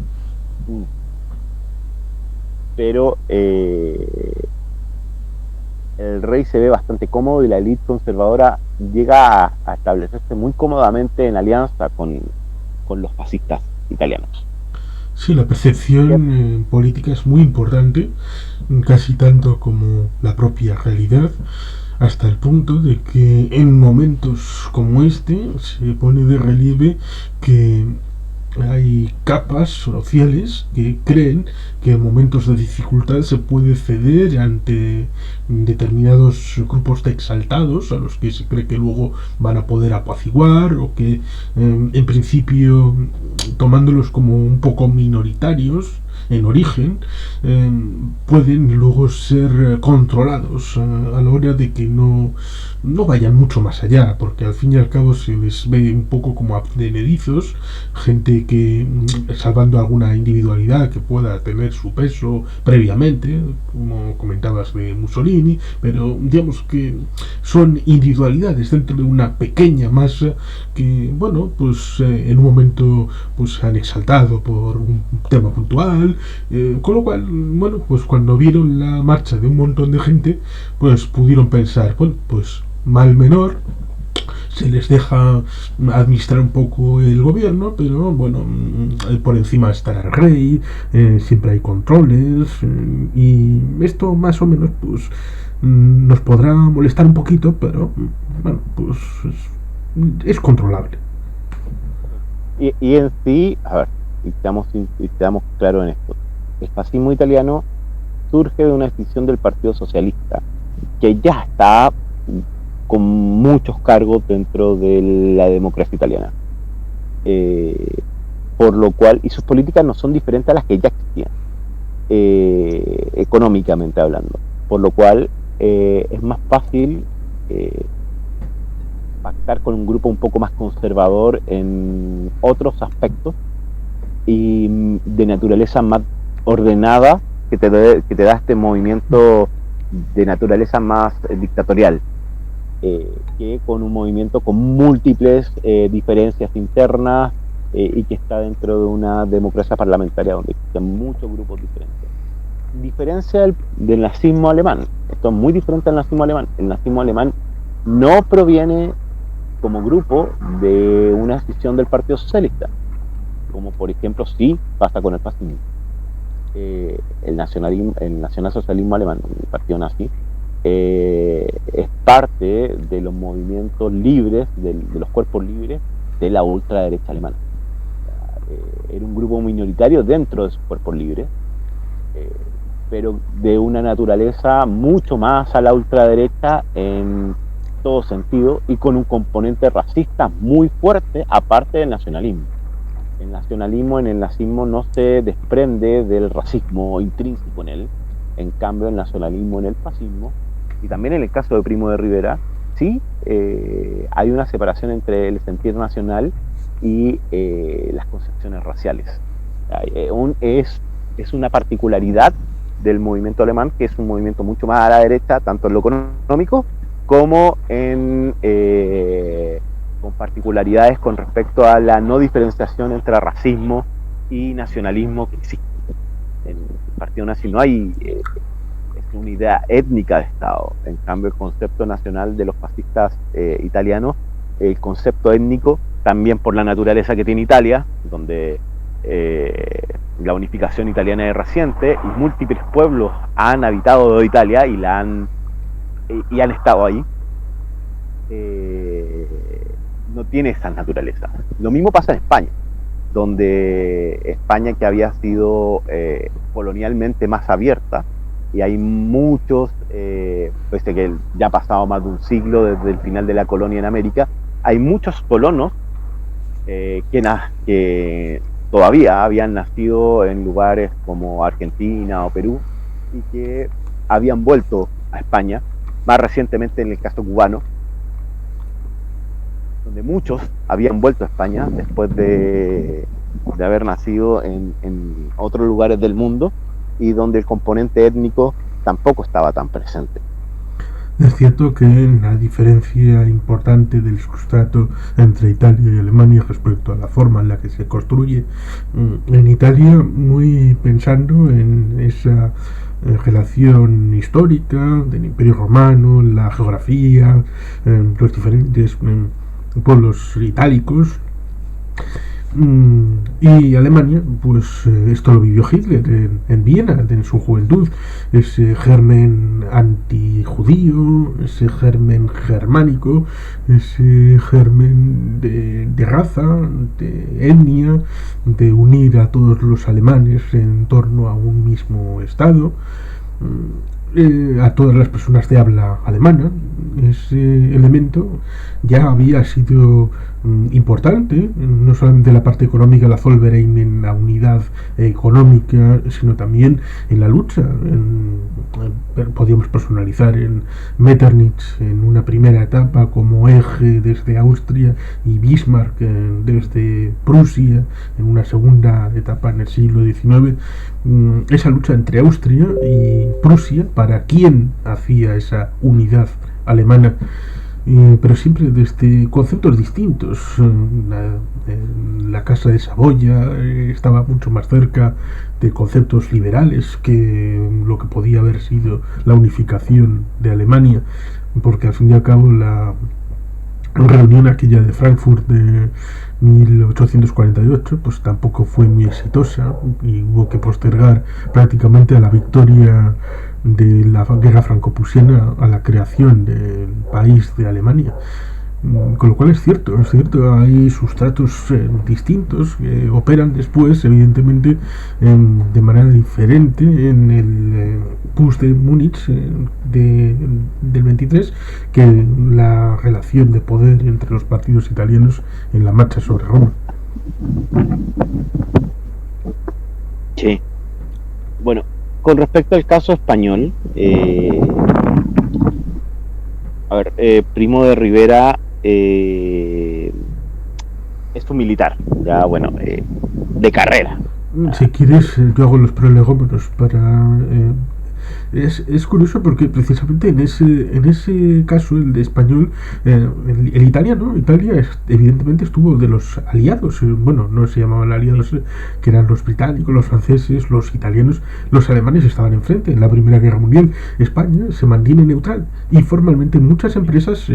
el rey se ve bastante cómodo y la élite conservadora llega a establecerse muy cómodamente en alianza con los fascistas italianos. sí, la percepción política es muy importante, casi tanto como la propia realidad, hasta el punto de que en momentos como este se pone de relieve que hay capas sociales que creen que en momentos de dificultad se puede ceder ante determinados grupos de exaltados a los que se cree que luego van a poder apaciguar o que en principio tomándolos como un poco minoritarios en origen pueden luego ser controlados a la hora de que no vayan mucho más allá, porque al fin y al cabo se les ve un poco como advenedizos, gente que salvando alguna individualidad que pueda tener su peso previamente, como comentabas de Mussolini, pero digamos que son individualidades dentro de una pequeña masa que, bueno, pues en un momento pues se han exaltado por un tema puntual, con lo cual, bueno, pues cuando vieron la marcha de un montón de gente, pues pudieron pensar, bueno, pues mal menor, se les deja administrar un poco el gobierno, pero bueno, por encima estará el rey, siempre hay controles, y esto más o menos pues nos podrá molestar un poquito, pero bueno, pues es controlable. Y en sí, a ver, y estamos claros en esto, el fascismo italiano surge de una decisión del Partido Socialista, que ya está con muchos cargos dentro de la democracia italiana. Eh, por lo cual, y sus políticas no son diferentes a las que ya existían, económicamente hablando. Por lo cual, es más fácil pactar con un grupo un poco más conservador en otros aspectos y de naturaleza más ordenada que te da este movimiento de naturaleza más dictatorial, que con un movimiento con múltiples diferencias internas y que está dentro de una democracia parlamentaria donde existen muchos grupos diferentes. Diferencia del nazismo alemán. Esto es muy diferente al nazismo alemán. El nazismo alemán no proviene como grupo de una decisión del Partido Socialista, como por ejemplo sí pasa con el fascismo. El nacionalsocialismo alemán, el partido nazi, es parte de los movimientos libres, de los cuerpos libres de la ultraderecha alemana. Era un grupo minoritario dentro de sus cuerpos libres, pero de una naturaleza mucho más a la ultraderecha en todo sentido y con un componente racista muy fuerte, aparte del nacionalismo. El nacionalismo en el nazismo no se desprende del racismo intrínseco en él, en cambio el nacionalismo en el fascismo, y también en el caso de Primo de Rivera, sí hay una separación entre el sentir nacional y las concepciones raciales. Es una particularidad del movimiento alemán, que es un movimiento mucho más a la derecha, tanto en lo económico como con particularidades con respecto a la no diferenciación entre racismo y nacionalismo que existe. En el partido nazi no hay una idea étnica de Estado. En cambio, el concepto nacional de los fascistas italianos, el concepto étnico también por la naturaleza que tiene Italia, donde la unificación italiana es reciente y múltiples pueblos han habitado Italia y han estado ahí. No tiene esa naturaleza. Lo mismo pasa en España, donde España, que había sido colonialmente más abierta, y hay muchos, pese que ya ha pasado más de un siglo desde el final de la colonia en América, hay muchos colonos que todavía habían nacido en lugares como Argentina o Perú y que habían vuelto a España, más recientemente en el caso cubano, donde muchos habían vuelto a España después de haber nacido en otros lugares del mundo y donde el componente étnico tampoco estaba tan presente. Es cierto que la diferencia importante del sustrato entre Italia y Alemania respecto a la forma en la que se construye en Italia, muy pensando en esa relación histórica del Imperio Romano, la geografía, los diferentes pueblos itálicos, y Alemania, pues esto lo vivió Hitler en Viena en su juventud, ese germen antijudío, ese germen germánico, ese germen de raza, de etnia, de unir a todos los alemanes en torno a un mismo estado, a todas las personas de habla alemana. Ese elemento ya había sido importante, no solamente en la parte económica, la Zollverein, en la unidad económica, sino también en la lucha. Podíamos personalizar en Metternich en una primera etapa como eje desde Austria y Bismarck desde Prusia en una segunda etapa en el siglo XIX, esa lucha entre Austria y Prusia para quién hacía esa unidad alemana, pero siempre desde conceptos distintos. La Casa de Saboya estaba mucho más cerca de conceptos liberales que lo que podía haber sido la unificación de Alemania, porque al fin y al cabo la reunión aquella de Frankfurt de 1848 pues tampoco fue muy exitosa y hubo que postergar prácticamente a la victoria de la guerra franco-prusiana a la creación del país de Alemania. Con lo cual es cierto, hay sustratos distintos que operan después, evidentemente, de manera diferente en el PUS de Múnich del 23 que la relación de poder entre los partidos italianos en la marcha sobre Roma. Sí. Bueno, con respecto al caso español, Primo de Rivera es un militar, ya bueno, de carrera. Si quieres, yo hago los prolegómenos para... Es curioso porque precisamente en ese caso, el de español, el italiano, Italia evidentemente estuvo de los aliados, bueno, no se llamaban aliados, que eran los británicos, los franceses, los italianos, los alemanes estaban enfrente. En la Primera Guerra Mundial España se mantiene neutral y formalmente muchas empresas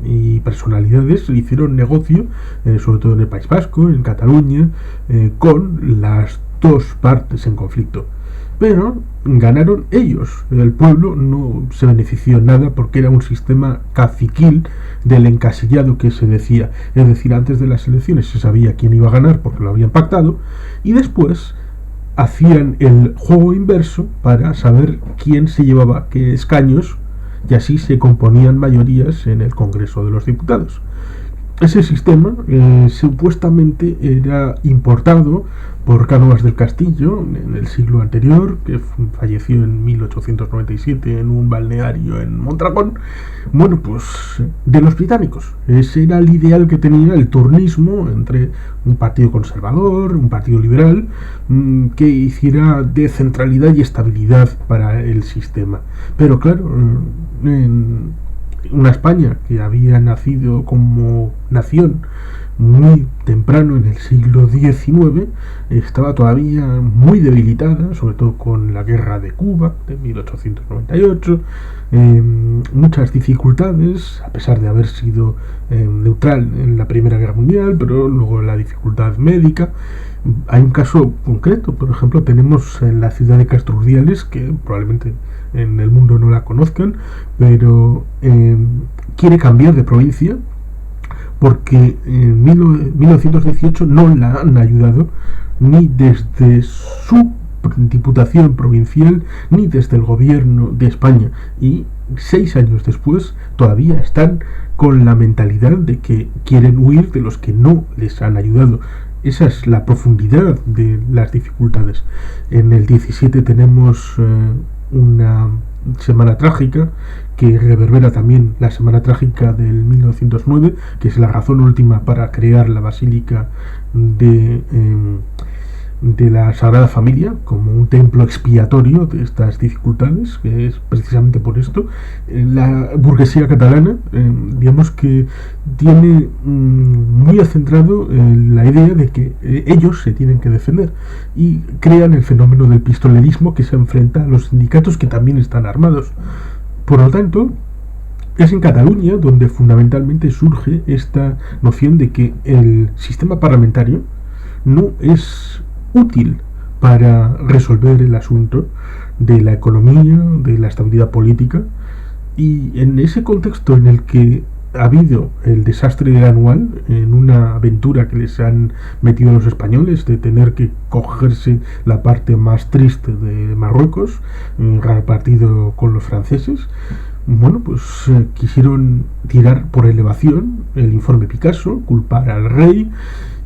y personalidades hicieron negocio, sobre todo en el País Vasco, en Cataluña, con las dos partes en conflicto. Pero ganaron ellos, el pueblo no se benefició nada porque era un sistema caciquil del encasillado que se decía, es decir, antes de las elecciones se sabía quién iba a ganar porque lo habían pactado y después hacían el juego inverso para saber quién se llevaba qué escaños y así se componían mayorías en el Congreso de los Diputados. Ese sistema supuestamente era importado por Cánovas del Castillo en el siglo anterior, que falleció en 1897 en un balneario en Mondragón. Bueno, pues de los británicos. Ese era el ideal que tenía el turnismo entre un partido conservador, un partido liberal, que hiciera de centralidad y estabilidad para el sistema. Pero claro, una España que había nacido como nación muy temprano, en el siglo XIX, estaba todavía muy debilitada, sobre todo con la guerra de Cuba de 1898, muchas dificultades, a pesar de haber sido neutral en la Primera Guerra Mundial, pero luego la dificultad médica. Hay un caso concreto, por ejemplo, tenemos en la ciudad de Castro Urdiales, que probablemente en el mundo no la conozcan, pero quiere cambiar de provincia porque en 1918 no la han ayudado ni desde su diputación provincial ni desde el gobierno de España, y 6 años después todavía están con la mentalidad de que quieren huir de los que no les han ayudado. Esa es la profundidad de las dificultades. En el 17 tenemos una semana trágica que reverbera también la semana trágica del 1909, que es la razón última para crear la Basílica de la Sagrada Familia como un templo expiatorio de estas dificultades, que es precisamente por esto. La burguesía catalana, digamos que tiene muy centrado la idea de que ellos se tienen que defender, y crean el fenómeno del pistolerismo, que se enfrenta a los sindicatos que también están armados. Por lo tanto, es en Cataluña donde fundamentalmente surge esta noción de que el sistema parlamentario no es útil para resolver el asunto de la economía, de la estabilidad política, y en ese contexto en el que ha habido el desastre del anual, en una aventura que les han metido los españoles de tener que cogerse la parte más triste de Marruecos, repartido con los franceses, bueno, pues quisieron tirar por elevación el informe Picasso, culpar al rey,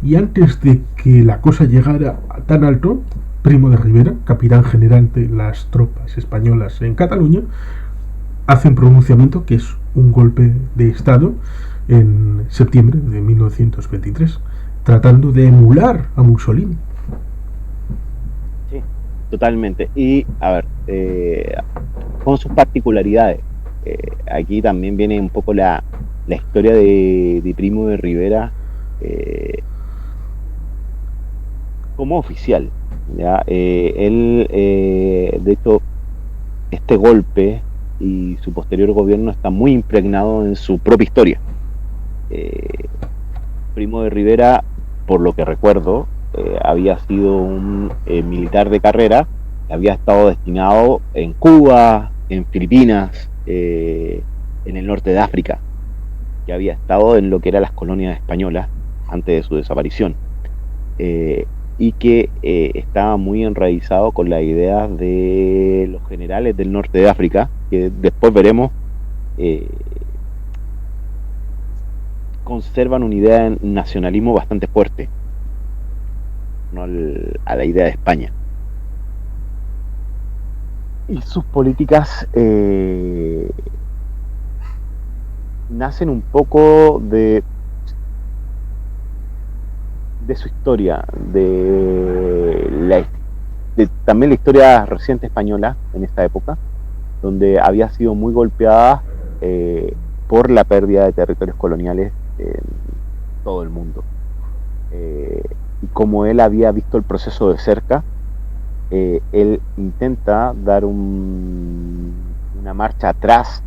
y antes de que la cosa llegara a tan alto, Primo de Rivera, capitán general de las tropas españolas en Cataluña, hace un pronunciamiento que es un golpe de Estado en septiembre de 1923, tratando de emular a Mussolini. Sí, totalmente. Y, a ver, con sus particularidades. Aquí también viene un poco la historia de Primo de Rivera como oficial. ¿Ya? Él, de hecho, este golpe y su posterior gobierno está muy impregnado en su propia historia. Primo de Rivera, por lo que recuerdo, había sido un militar de carrera, había estado destinado en Cuba, en Filipinas, en el norte de África, que había estado en lo que eran las colonias españolas antes de su desaparición, y que estaba muy enraizado con las ideas de los generales del norte de África, que después veremos conservan una idea de nacionalismo bastante fuerte, ¿no? A la idea de España. Y sus políticas nacen un poco de su historia, también la historia reciente española en esta época, donde había sido muy golpeada por la pérdida de territorios coloniales en todo el mundo. Y como él había visto el proceso de cerca, él intenta dar una marcha atrás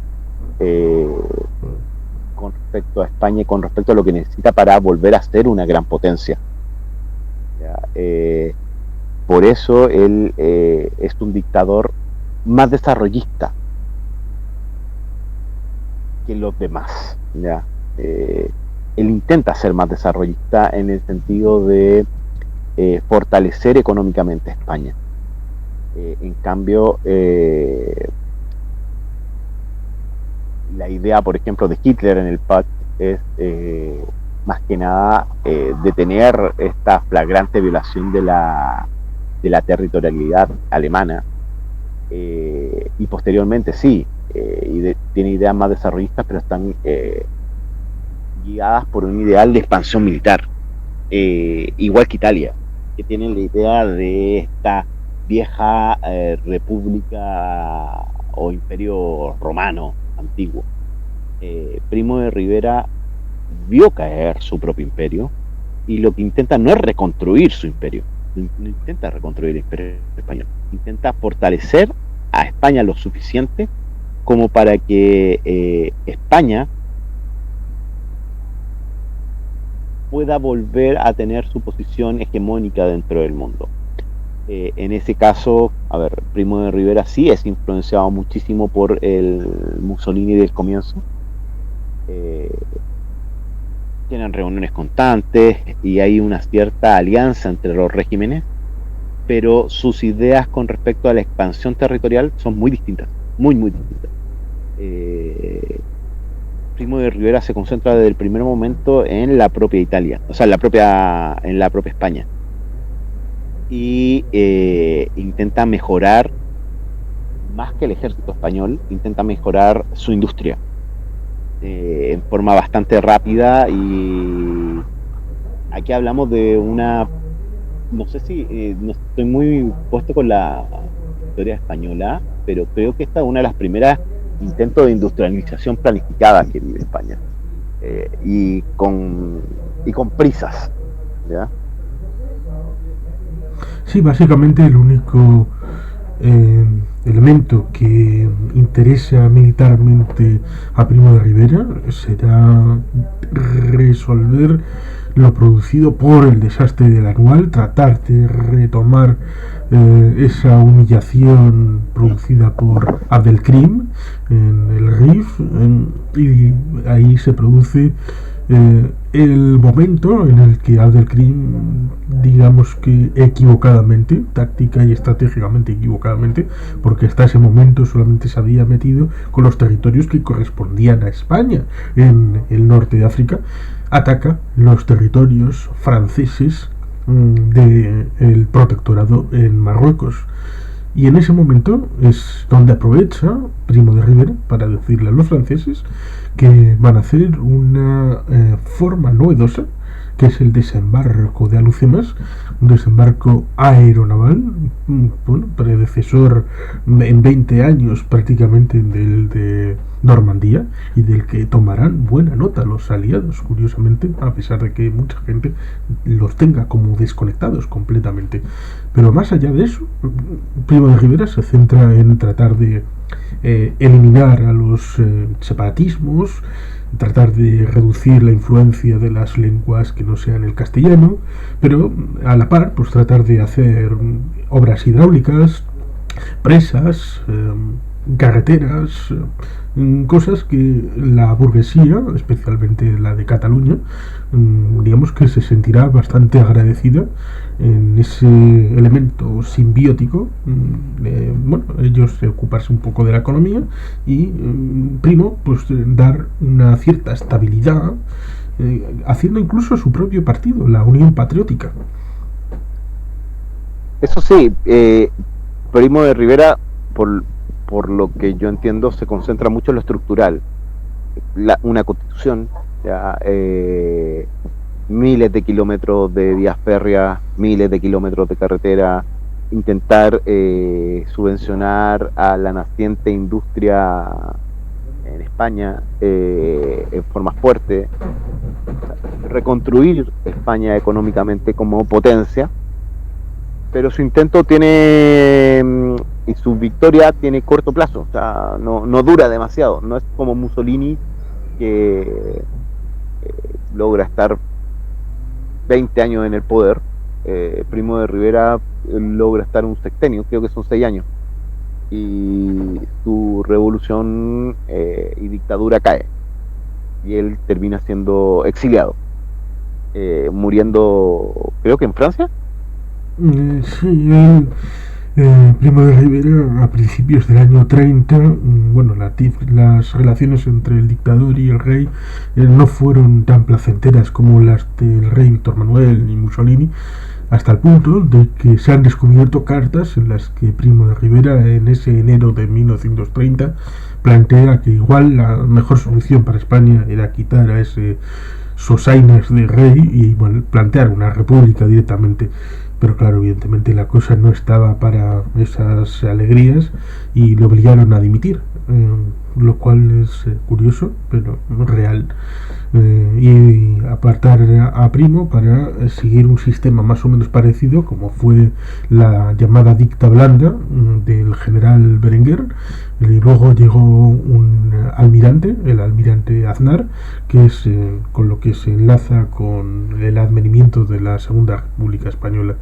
con respecto a España y con respecto a lo que necesita para volver a ser una gran potencia. Por eso él es un dictador más desarrollista que los demás. ¿Ya? Él intenta ser más desarrollista en el sentido de fortalecer económicamente a España. En cambio, la idea, por ejemplo, de Hitler en el Pact es más que nada detener esta flagrante violación de la territorialidad alemana, y posteriormente sí, tiene ideas más desarrollistas, pero están guiadas por un ideal de expansión militar, igual que Italia, que tienen la idea de esta vieja república o imperio romano antiguo. Primo de Rivera vio caer su propio imperio y lo que intenta no es reconstruir su imperio, no intenta reconstruir el imperio español, intenta fortalecer a España lo suficiente como para que España pueda volver a tener su posición hegemónica dentro del mundo. En ese caso, a ver, Primo de Rivera sí es influenciado muchísimo por el Mussolini del comienzo. Tienen reuniones constantes y hay una cierta alianza entre los regímenes, pero sus ideas con respecto a la expansión territorial son muy distintas, muy distintas. Primo de Rivera se concentra desde el primer momento en la propia Italia, o sea, en la propia España, y intenta mejorar, más que el ejército español, intenta mejorar su industria en forma bastante rápida. Y aquí hablamos de una, no sé si no estoy muy puesto con la historia española, pero creo que esta es una de las primeras intentos de industrialización planificada que vive España, y con prisas, ¿ya? Sí, básicamente el único elemento que interesa militarmente a Primo de Rivera será resolver lo producido por el desastre del Anual, tratar de retomar esa humillación producida por Abdelkrim en el Rif, y ahí se produce el momento en el que Abdelkrim, digamos que equivocadamente, táctica y estratégicamente equivocadamente, porque hasta ese momento solamente se había metido con los territorios que correspondían a España en el norte de África, ataca los territorios franceses del protectorado en Marruecos. Y en ese momento es donde aprovecha Primo de Rivera para decirle a los franceses que van a hacer una forma novedosa, que es el desembarco de Alhucemas, un desembarco aeronaval, bueno, predecesor en 20 años prácticamente del de Normandía, y del que tomarán buena nota los aliados, curiosamente, a pesar de que mucha gente los tenga como desconectados completamente. Pero más allá de eso, Primo de Rivera se centra en tratar de eliminar a los separatismos, tratar de reducir la influencia de las lenguas que no sean el castellano, pero a la par pues tratar de hacer obras hidráulicas, presas, carreteras, cosas que la burguesía, especialmente la de Cataluña, digamos que se sentirá bastante agradecida en ese elemento simbiótico. Bueno, ellos ocuparse un poco de la economía y Primo pues dar una cierta estabilidad, haciendo incluso su propio partido, la Unión Patriótica. Eso sí, Primo de Rivera, por lo que yo entiendo, se concentra mucho en lo estructural. Una constitución, ya, miles de kilómetros de vías férreas, miles de kilómetros de carretera, intentar subvencionar a la naciente industria en España en forma fuerte, reconstruir España económicamente como potencia, pero su intento tiene y su victoria tiene corto plazo, o sea, no dura demasiado, no es como Mussolini que logra estar 20 años en el poder. Primo de Rivera logra estar un sexenio, creo que son 6 años, y su revolución y dictadura cae, y él termina siendo exiliado, muriendo creo que en Francia. Sí, Primo de Rivera a principios del año 30, bueno, las relaciones entre el dictador y el rey no fueron tan placenteras como las del rey Víctor Manuel ni Mussolini, hasta el punto de que se han descubierto cartas en las que Primo de Rivera en ese enero de 1930 plantea que igual la mejor solución para España era quitar a ese Sosaines de rey y, bueno, plantear una república directamente. pero claro, evidentemente la cosa no estaba para esas alegrías y le obligaron a dimitir, lo cual es curioso, pero real. Y apartar a Primo para seguir un sistema más o menos parecido como fue la llamada dicta blanda del general Berenguer. Y luego llegó un almirante, el almirante Aznar, que es con lo que se enlaza con el advenimiento de la Segunda República Española.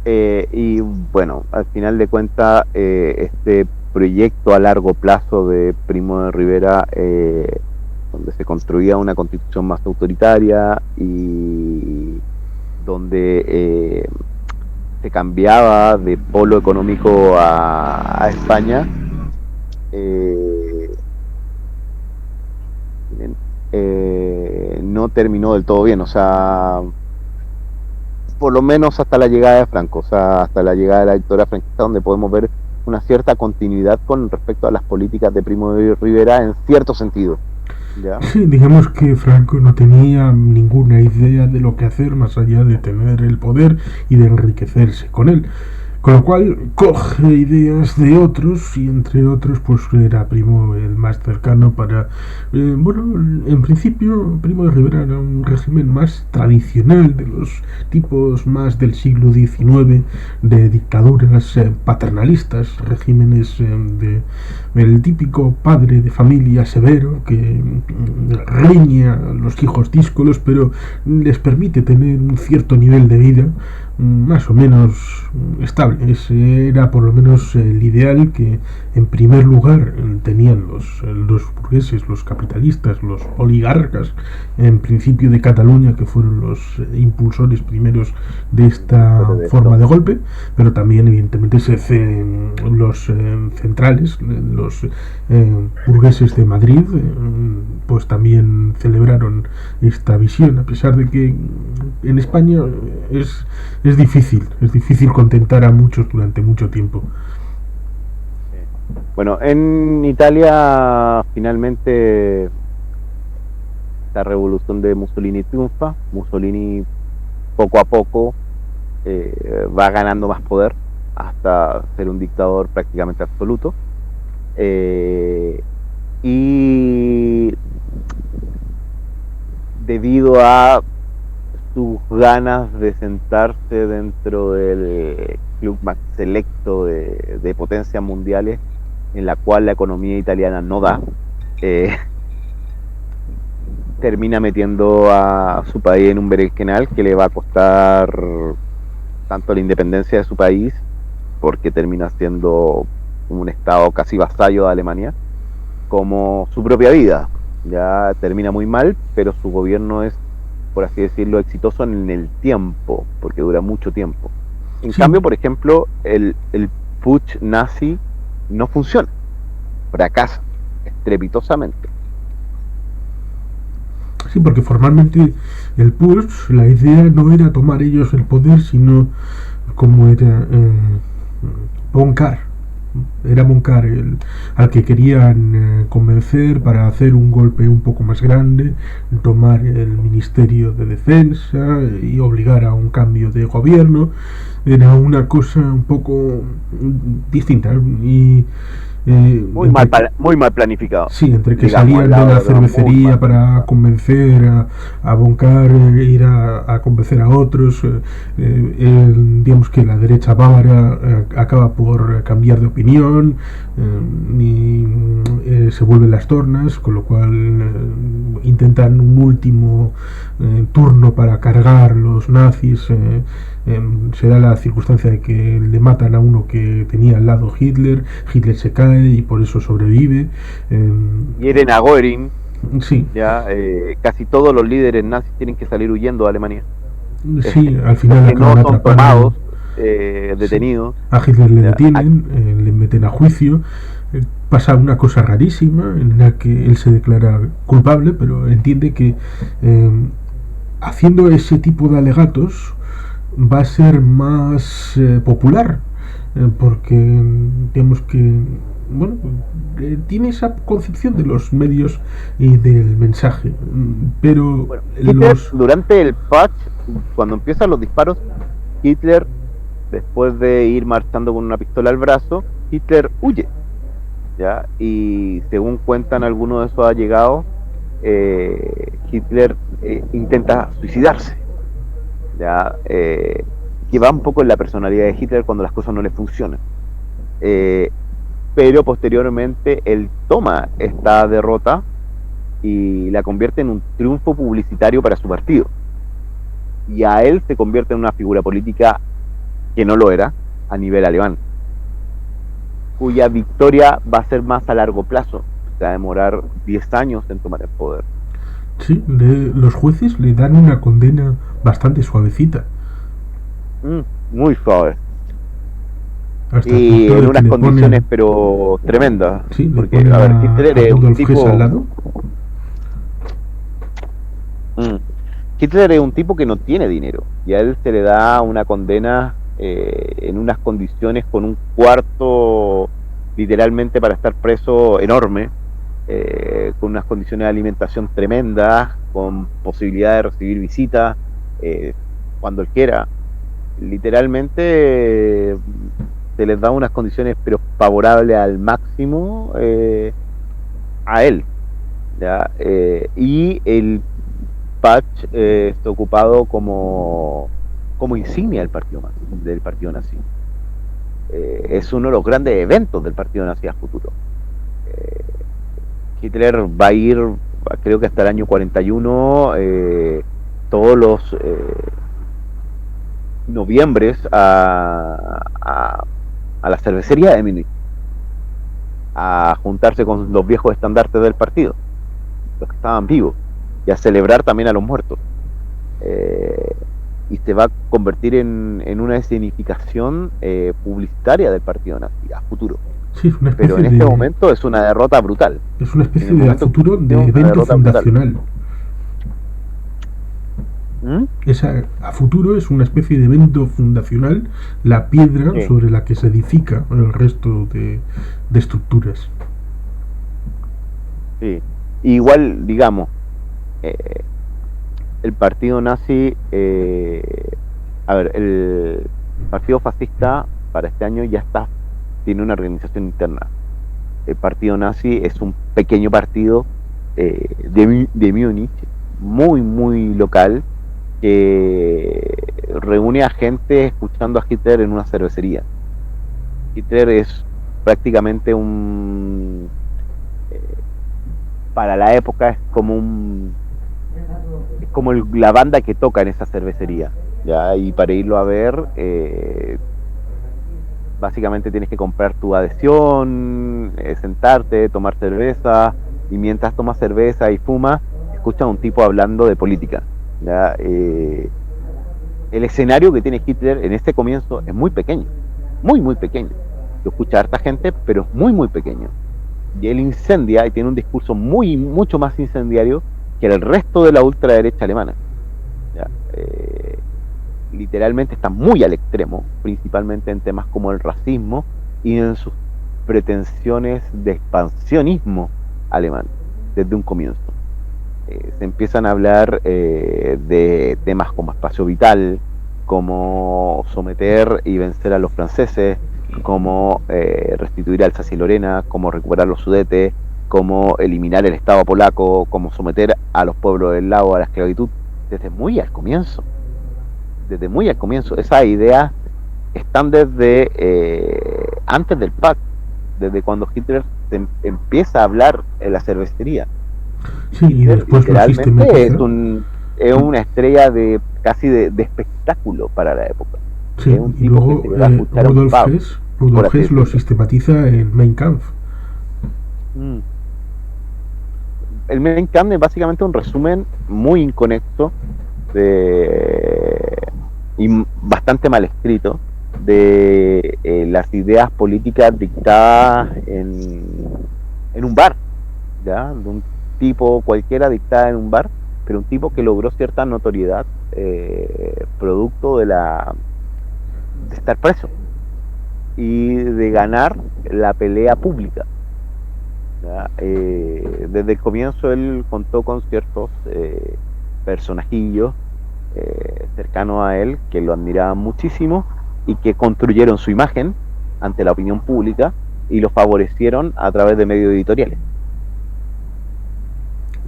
Y bueno, al final de cuentas, este proyecto a largo plazo de Primo de Rivera, donde se construía una constitución más autoritaria y donde se cambiaba de polo económico a España, no terminó del todo bien, o sea, por lo menos hasta la llegada de Franco, o sea, hasta la llegada de la dictadura franquista, donde podemos ver una cierta continuidad con respecto a las políticas de Primo de Rivera en cierto sentido. ¿Ya? Sí, digamos que Franco no tenía ninguna idea de lo que hacer más allá de tener el poder y de enriquecerse con él. Con lo cual coge ideas de otros y entre otros pues era Primo el más cercano para... bueno, en principio Primo de Rivera era un régimen más tradicional, de los tipos más del siglo XIX, de dictaduras paternalistas, regímenes del típico padre de familia severo que riñe a los hijos díscolos, pero les permite tener un cierto nivel de vida más o menos estable. Ese era por lo menos el ideal que en primer lugar tenían los burgueses, los capitalistas, los oligarcas en principio de Cataluña, que fueron los impulsores primeros de esta forma de golpe, pero también evidentemente los centrales, los burgueses de Madrid, pues también celebraron esta visión, a pesar de que en España es difícil contentar a muchos durante mucho tiempo. Bueno, en Italia finalmente la revolución de Mussolini triunfa. Mussolini poco a poco va ganando más poder hasta ser un dictador prácticamente absoluto. Y debido a sus ganas de sentarse dentro del club más selecto de potencias mundiales, en la cual la economía italiana no da, termina metiendo a su país en un berenjenal que le va a costar tanto la independencia de su país, porque termina siendo un estado casi vasallo de Alemania, como su propia vida. Ya termina muy mal, pero su gobierno es, por así decirlo, exitoso en el tiempo, porque dura mucho tiempo. En cambio, por ejemplo, el putsch nazi no funciona, fracasa estrepitosamente. Sí, porque formalmente el putsch, la idea no era tomar ellos el poder, sino como era Era Monclar al que querían convencer para hacer un golpe un poco más grande, tomar el Ministerio de Defensa y obligar a un cambio de gobierno. Era una cosa un poco distinta y muy mal planificado. Sí, entre que salían de la cervecería para convencer a Monclar, ir a convencer a otros, digamos que la derecha bávara acaba por cambiar de opinión y se vuelven las tornas, con lo cual intentan un último turno para cargar los nazis. Se da la circunstancia de que le matan a uno que tenía al lado Hitler se cae y por eso sobrevive. Hieren a Göring. Sí. Ya, casi todos los líderes nazis tienen que salir huyendo de Alemania. Sí, al final que no son tomados, detenidos. Sí. A Hitler le detienen, le meten a juicio. Pasa una cosa rarísima en la que él se declara culpable, pero entiende que haciendo ese tipo de alegatos va a ser más popular, porque digamos que bueno, tiene esa concepción de los medios y del mensaje, pero Bueno, Hitler, los... durante el patch, cuando empiezan los disparos, Hitler, después de ir marchando con una pistola al brazo, Hitler huye, ¿ya? Y según cuentan algunos de esos allegados, Hitler intenta suicidarse, ¿ya? Que va un poco en la personalidad de Hitler cuando las cosas no le funcionan. Eh, pero posteriormente él toma esta derrota y la convierte en un triunfo publicitario para su partido. Y a él se convierte en una figura política que no lo era a nivel alemán, cuya victoria va a ser más a largo plazo, se va a demorar 10 años en tomar el poder. Sí, los jueces le dan una condena bastante suavecita. Muy suave. Hasta el Y punto en de que unas le condiciones ponen... pero tremendas. Sí, le Porque, ponen a ver, a Hitler es un Rudolf Hess al tipo... lado. Hitler es un tipo que no tiene dinero y a él se le da una condena en unas condiciones con un cuarto literalmente para estar preso enorme, con unas condiciones de alimentación tremendas, con posibilidad de recibir visitas cuando él quiera. Literalmente se les da unas condiciones pero favorables al máximo a él, ¿ya? Y el patch está ocupado como insignia del partido nazi. Es uno de los grandes eventos del partido nazi a futuro. Eh, Hitler va a ir, creo que hasta el año 41, todos los noviembres a la cervecería de Múnich a juntarse con los viejos estandartes del partido, los que estaban vivos, y a celebrar también a los muertos. Y se va a convertir en una escenificación publicitaria del partido nazi a futuro. Sí, es una especie Pero en este momento es una derrota brutal. Es una especie de a futuro de evento fundacional. A futuro es una especie de evento fundacional, la piedra sobre la que se edifica el resto de estructuras. Sí, igual, digamos, el partido nazi, a ver, el partido fascista para este año ya tiene una organización interna. El partido nazi es un pequeño partido de Múnich, muy local, que reúne a gente escuchando a Hitler en una cervecería. Hitler es prácticamente para la época es como la banda que toca en esa cervecería, ¿ya? Y para irlo a ver básicamente tienes que comprar tu adhesión, sentarte, tomar cerveza, y mientras tomas cerveza y fumas, escuchas a un tipo hablando de política, ¿ya? El escenario que tiene Hitler en este comienzo es muy pequeño, muy pequeño. Lo escucha harta gente, pero es muy pequeño. Y él incendia y tiene un discurso mucho más incendiario que el resto de la ultraderecha alemana, ¿ya? Literalmente está muy al extremo, principalmente en temas como el racismo y en sus pretensiones de expansionismo alemán desde un comienzo. Se empiezan a hablar de temas como espacio vital, como someter y vencer a los franceses, como restituir Alsacia y Lorena, como recuperar los Sudetes, como eliminar el Estado polaco, como someter a los pueblos del lago a la esclavitud, desde muy al comienzo. Esas ideas están desde antes del pacto, desde cuando Hitler empieza a hablar en la cervecería. Sí, y después literalmente es una estrella casi de espectáculo para la época. Sí, es un y tipo luego que se le va a escuchar Rudolf Hess lo sistematiza en Mein Kampf. El Mein Kampf es básicamente un resumen muy inconexo y bastante mal escrito de las ideas políticas dictadas en un bar, ¿ya? De un tipo cualquiera dictada en un bar, pero un tipo que logró cierta notoriedad producto de estar preso y de ganar la pelea pública. ¿ya? Desde el comienzo él contó con ciertos personajillos cercanos a él que lo admiraban muchísimo y que construyeron su imagen ante la opinión pública y lo favorecieron a través de medios editoriales.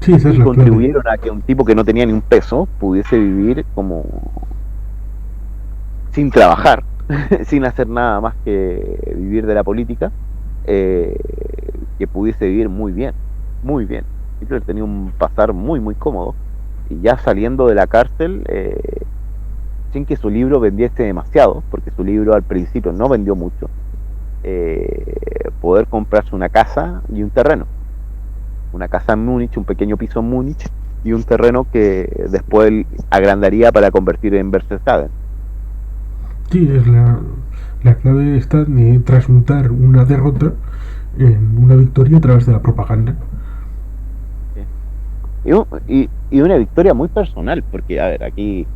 Sí, esa es Y la clave. contribuyeron a que un tipo que no tenía ni un peso pudiese vivir como sin trabajar, sin hacer nada más que vivir de la política, eh, que pudiese vivir muy bien, muy bien. Hitler tenía un pasar muy, muy cómodo y ya saliendo de la cárcel, sin que su libro vendiese demasiado, porque su libro al principio no vendió mucho, poder comprarse una casa y un terreno. Una casa en Múnich, un pequeño piso en Múnich y un terreno que después él agrandaría para convertir en Berchtesgaden. Sí, es la clave está de transmutar una derrota en una victoria a través de la propaganda. ¿Sí? Y una victoria muy personal, porque, a ver, aquí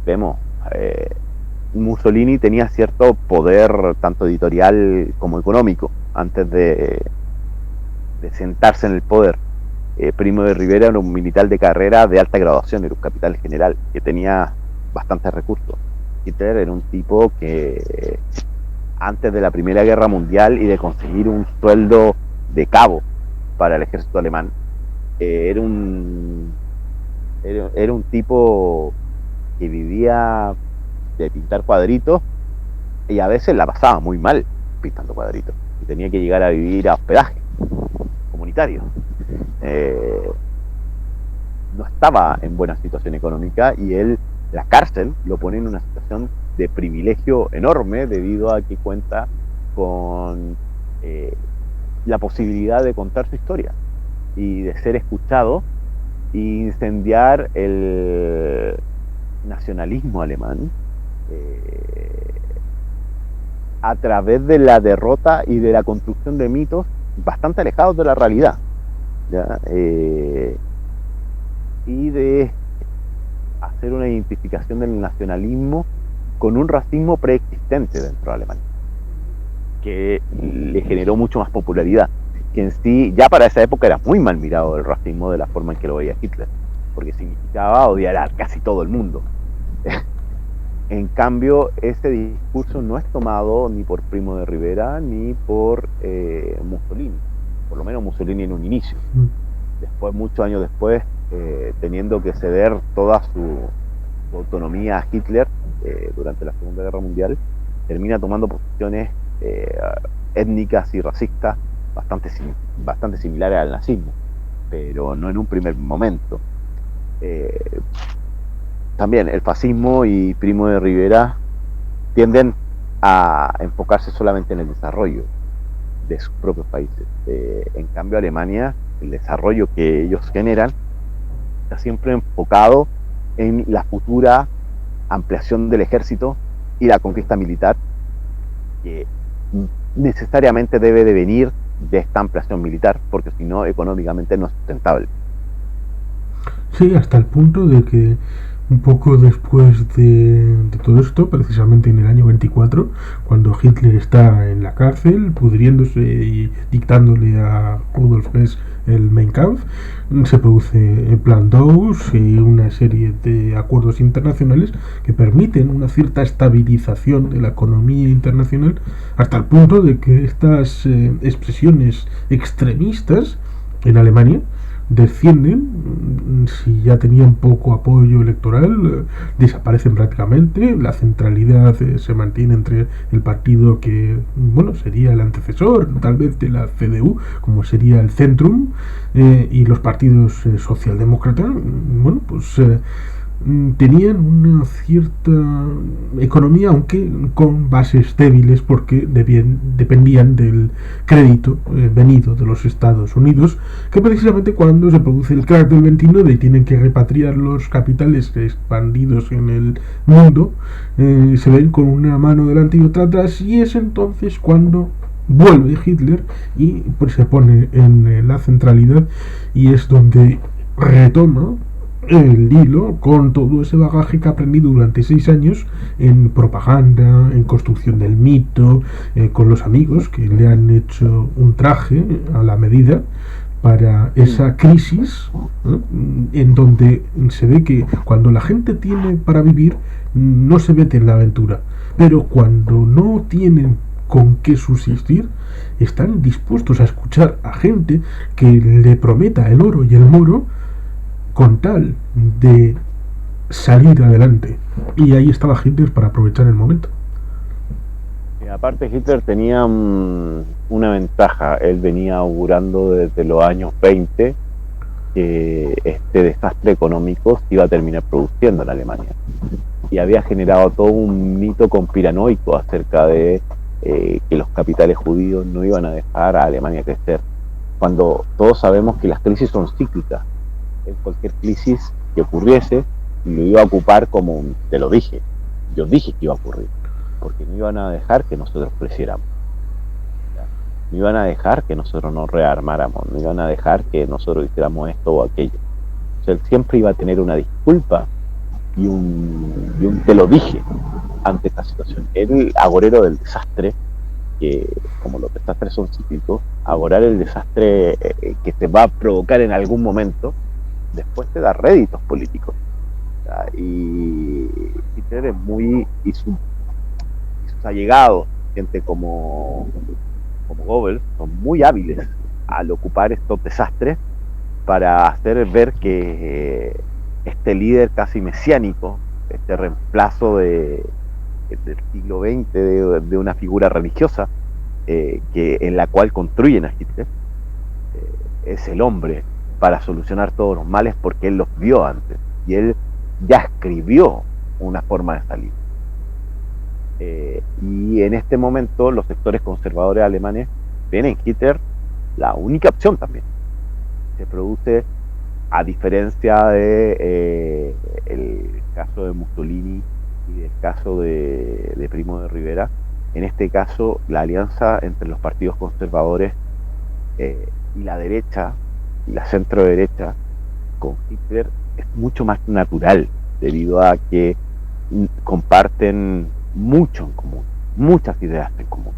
vemos, Mussolini tenía cierto poder, tanto editorial como económico, antes de sentarse en el poder. Primo de Rivera era un militar de carrera de alta graduación, era un capitán general que tenía bastantes recursos. Hitler era un tipo que antes de la Primera Guerra Mundial y de conseguir un sueldo de cabo para el ejército alemán, era era un tipo que vivía de pintar cuadritos y a veces la pasaba muy mal pintando cuadritos y tenía que llegar a vivir a hospedaje comunitario. Eh, no estaba en buena situación económica y él, la cárcel, lo pone en una situación de privilegio enorme debido a que cuenta con la posibilidad de contar su historia y de ser escuchado e incendiar el nacionalismo alemán eh, a través de la derrota y de la construcción de mitos bastante alejados de la realidad, ¿ya? Y de hacer una identificación del nacionalismo con un racismo preexistente dentro de Alemania, que le generó mucho más popularidad, que en sí ya para esa época era muy mal mirado el racismo de la forma en que lo veía Hitler, porque significaba odiar a casi todo el mundo. En cambio, ese discurso no es tomado ni por Primo de Rivera ni por Mussolini, por lo menos Mussolini en un inicio. Después, muchos años después, teniendo que ceder toda su autonomía a Hitler durante la Segunda Guerra Mundial, termina tomando posiciones étnicas y racistas bastante similares al nazismo, pero no en un primer momento. Eh, También el fascismo y Primo de Rivera tienden a enfocarse solamente en el desarrollo de sus propios países. En cambio, Alemania, el desarrollo que ellos generan, está siempre enfocado en la futura ampliación del ejército y la conquista militar, que necesariamente debe de venir de esta ampliación militar, porque si no, económicamente no es sustentable. Sí, hasta el punto de que un poco después de todo esto, precisamente en el año 24, cuando Hitler está en la cárcel, pudriéndose y dictándole a Rudolf Hess el Mein Kampf, se produce el Plan Dawes y una serie de acuerdos internacionales que permiten una cierta estabilización de la economía internacional, hasta el punto de que estas expresiones extremistas en Alemania descienden, si ya tenían poco apoyo electoral, desaparecen prácticamente, la centralidad se mantiene entre el partido que, bueno, sería el antecesor tal vez de la CDU, como sería el Centrum, y los partidos socialdemócratas, bueno, pues tenían una cierta economía, aunque con bases débiles, porque dependían del crédito venido de los Estados Unidos, que precisamente cuando se produce el crack del 29 y tienen que repatriar los capitales expandidos en el mundo, se ven con una mano delante y otra atrás, y es entonces cuando vuelve Hitler y pues se pone en la centralidad, y es donde retoma el hilo con todo ese bagaje que ha aprendido durante 6 años en propaganda, en construcción del mito, con los amigos que le han hecho un traje a la medida para esa crisis, ¿no? En donde se ve que cuando la gente tiene para vivir no se mete en la aventura, pero cuando no tienen con qué subsistir están dispuestos a escuchar a gente que le prometa el oro y el moro con tal de salir adelante. Y ahí estaba Hitler para aprovechar el momento. Y aparte Hitler tenía una ventaja, él venía augurando desde los años 20 que este desastre económico se iba a terminar produciendo en Alemania. Y había generado todo un mito conspiranoico acerca de que los capitales judíos no iban a dejar a Alemania crecer. Cuando todos sabemos que las crisis son cíclicas, en cualquier crisis que ocurriese, lo iba a ocupar como, te lo dije, yo dije que iba a ocurrir, porque no iban a dejar que nosotros creciéramos, ¿ya? No iban a dejar que nosotros nos rearmáramos, no iban a dejar que nosotros hiciéramos esto o aquello. O sea, él siempre iba a tener una disculpa y un te lo dije ante esta situación. El agorero del desastre, que como los desastres son cíclicos, agorar el desastre que se va a provocar en algún momento, después te da réditos políticos. ¿Ya? Y Hitler es muy, y sus allegados, gente como Goebbels, son muy hábiles al ocupar estos desastres para hacer ver que este líder casi mesiánico, este reemplazo del siglo XX de una figura religiosa en la cual construyen a Hitler, es el hombre para solucionar todos los males, porque él los vio antes y él ya escribió una forma de salir. Y en este momento los sectores conservadores alemanes ven en Hitler la única opción también. Se produce, a diferencia de el caso de Mussolini y del caso de Primo de Rivera, en este caso la alianza entre los partidos conservadores y la derecha y la centro derecha con Hitler es mucho más natural, debido a que comparten mucho en común, muchas ideas en común.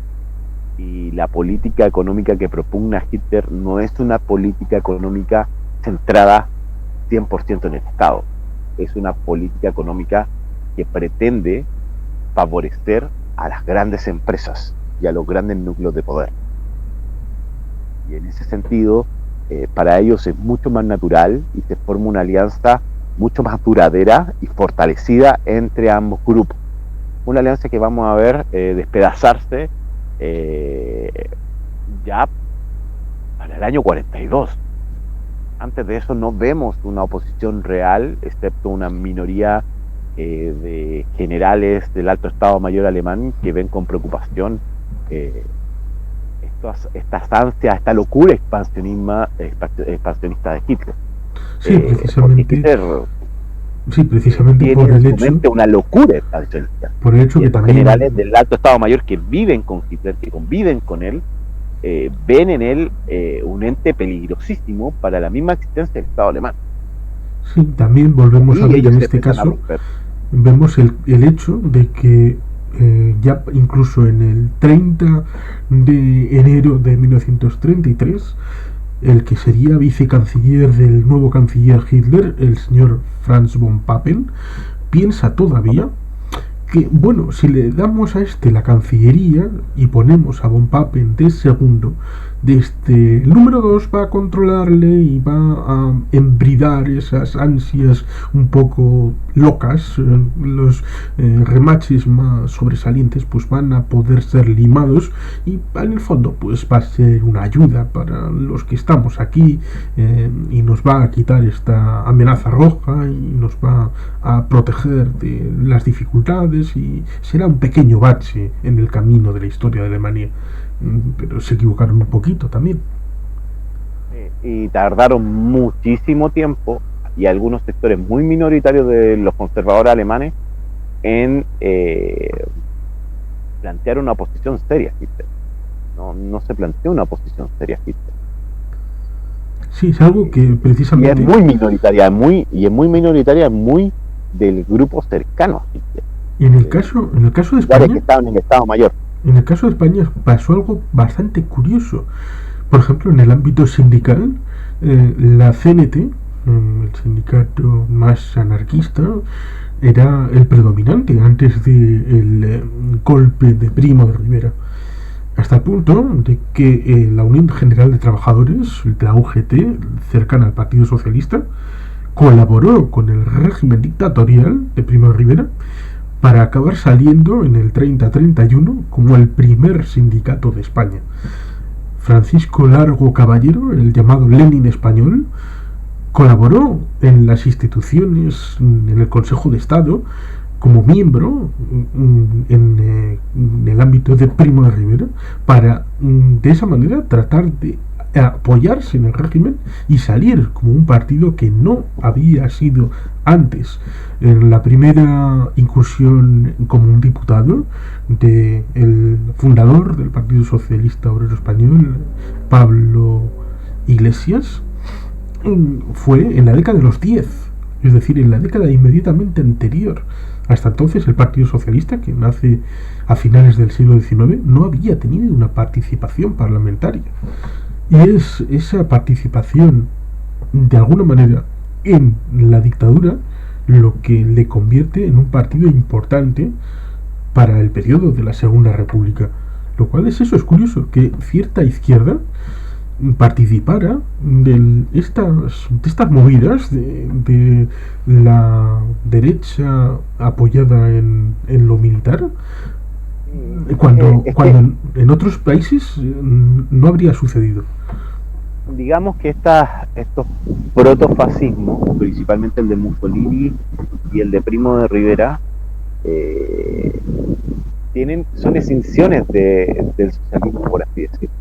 Y la política económica que propugna Hitler no es una política económica centrada 100% en el Estado, es una política económica que pretende favorecer a las grandes empresas y a los grandes núcleos de poder. Y en ese sentido, para ellos es mucho más natural y se forma una alianza mucho más duradera y fortalecida entre ambos grupos. Una alianza que vamos a ver despedazarse ya para el año 42. Antes de eso no vemos una oposición real, excepto una minoría de generales del alto Estado Mayor alemán que ven con preocupación estas ansias, esta locura expansionista de Hitler. Sí, precisamente. Hitler, sí, precisamente por el hecho. Una locura expansionista. Por el hecho que también generales del alto Estado Mayor que viven con Hitler, que conviven con él, ven en él un ente peligrosísimo para la misma existencia del Estado alemán. Sí, también volvemos a ver en este caso, vemos el hecho de que ya incluso en el 30 de enero de 1933, el que sería vicecanciller del nuevo canciller Hitler, el señor Franz von Papen, piensa todavía que, bueno, si le damos a este la cancillería y ponemos a von Papen de segundo, el número 2 va a controlarle y va a embridar esas ansias un poco locas, los remaches más sobresalientes pues van a poder ser limados y en el fondo pues va a ser una ayuda para los que estamos aquí y nos va a quitar esta amenaza roja y nos va a proteger de las dificultades y será un pequeño bache en el camino de la historia de Alemania. Pero se equivocaron un poquito también. Y tardaron muchísimo tiempo, y algunos sectores muy minoritarios de los conservadores alemanes, en plantear una oposición seria a Hitler. No se planteó una oposición seria a Hitler. Sí, es algo que Y precisamente... es muy minoritaria, muy del grupo cercano. En el caso de Que España, estaban en el Estado Mayor. en el caso de España pasó algo bastante curioso. Por ejemplo, en el ámbito sindical, la CNT, el sindicato más anarquista, era el predominante antes del golpe de Primo de Rivera. Hasta el punto de que la Unión General de Trabajadores, la UGT, cercana al Partido Socialista, colaboró con el régimen dictatorial de Primo de Rivera para acabar saliendo en el 30-31 como el primer sindicato de España. Francisco Largo Caballero, el llamado Lenin español, colaboró en las instituciones, en el Consejo de Estado, como miembro en el ámbito de Primo de Rivera, para de esa manera tratar de apoyarse en el régimen y salir como un partido que no había sido antes. En la primera incursión como un diputado del fundador del Partido Socialista Obrero Español, Pablo Iglesias, fue en la década de los 10, es decir, en la década inmediatamente anterior. Hasta entonces el Partido Socialista, que nace a finales del siglo XIX, no había tenido una participación parlamentaria. Y es esa participación, de alguna manera, en la dictadura lo que le convierte en un partido importante para el periodo de la Segunda República. Lo cual es eso, es curioso, que cierta izquierda participara de estas movidas de la derecha apoyada en lo militar, cuando en otros países no habría sucedido. Digamos que estos protofascismos, principalmente el de Mussolini y el de Primo de Rivera, son extinciones del socialismo, por así decirlo.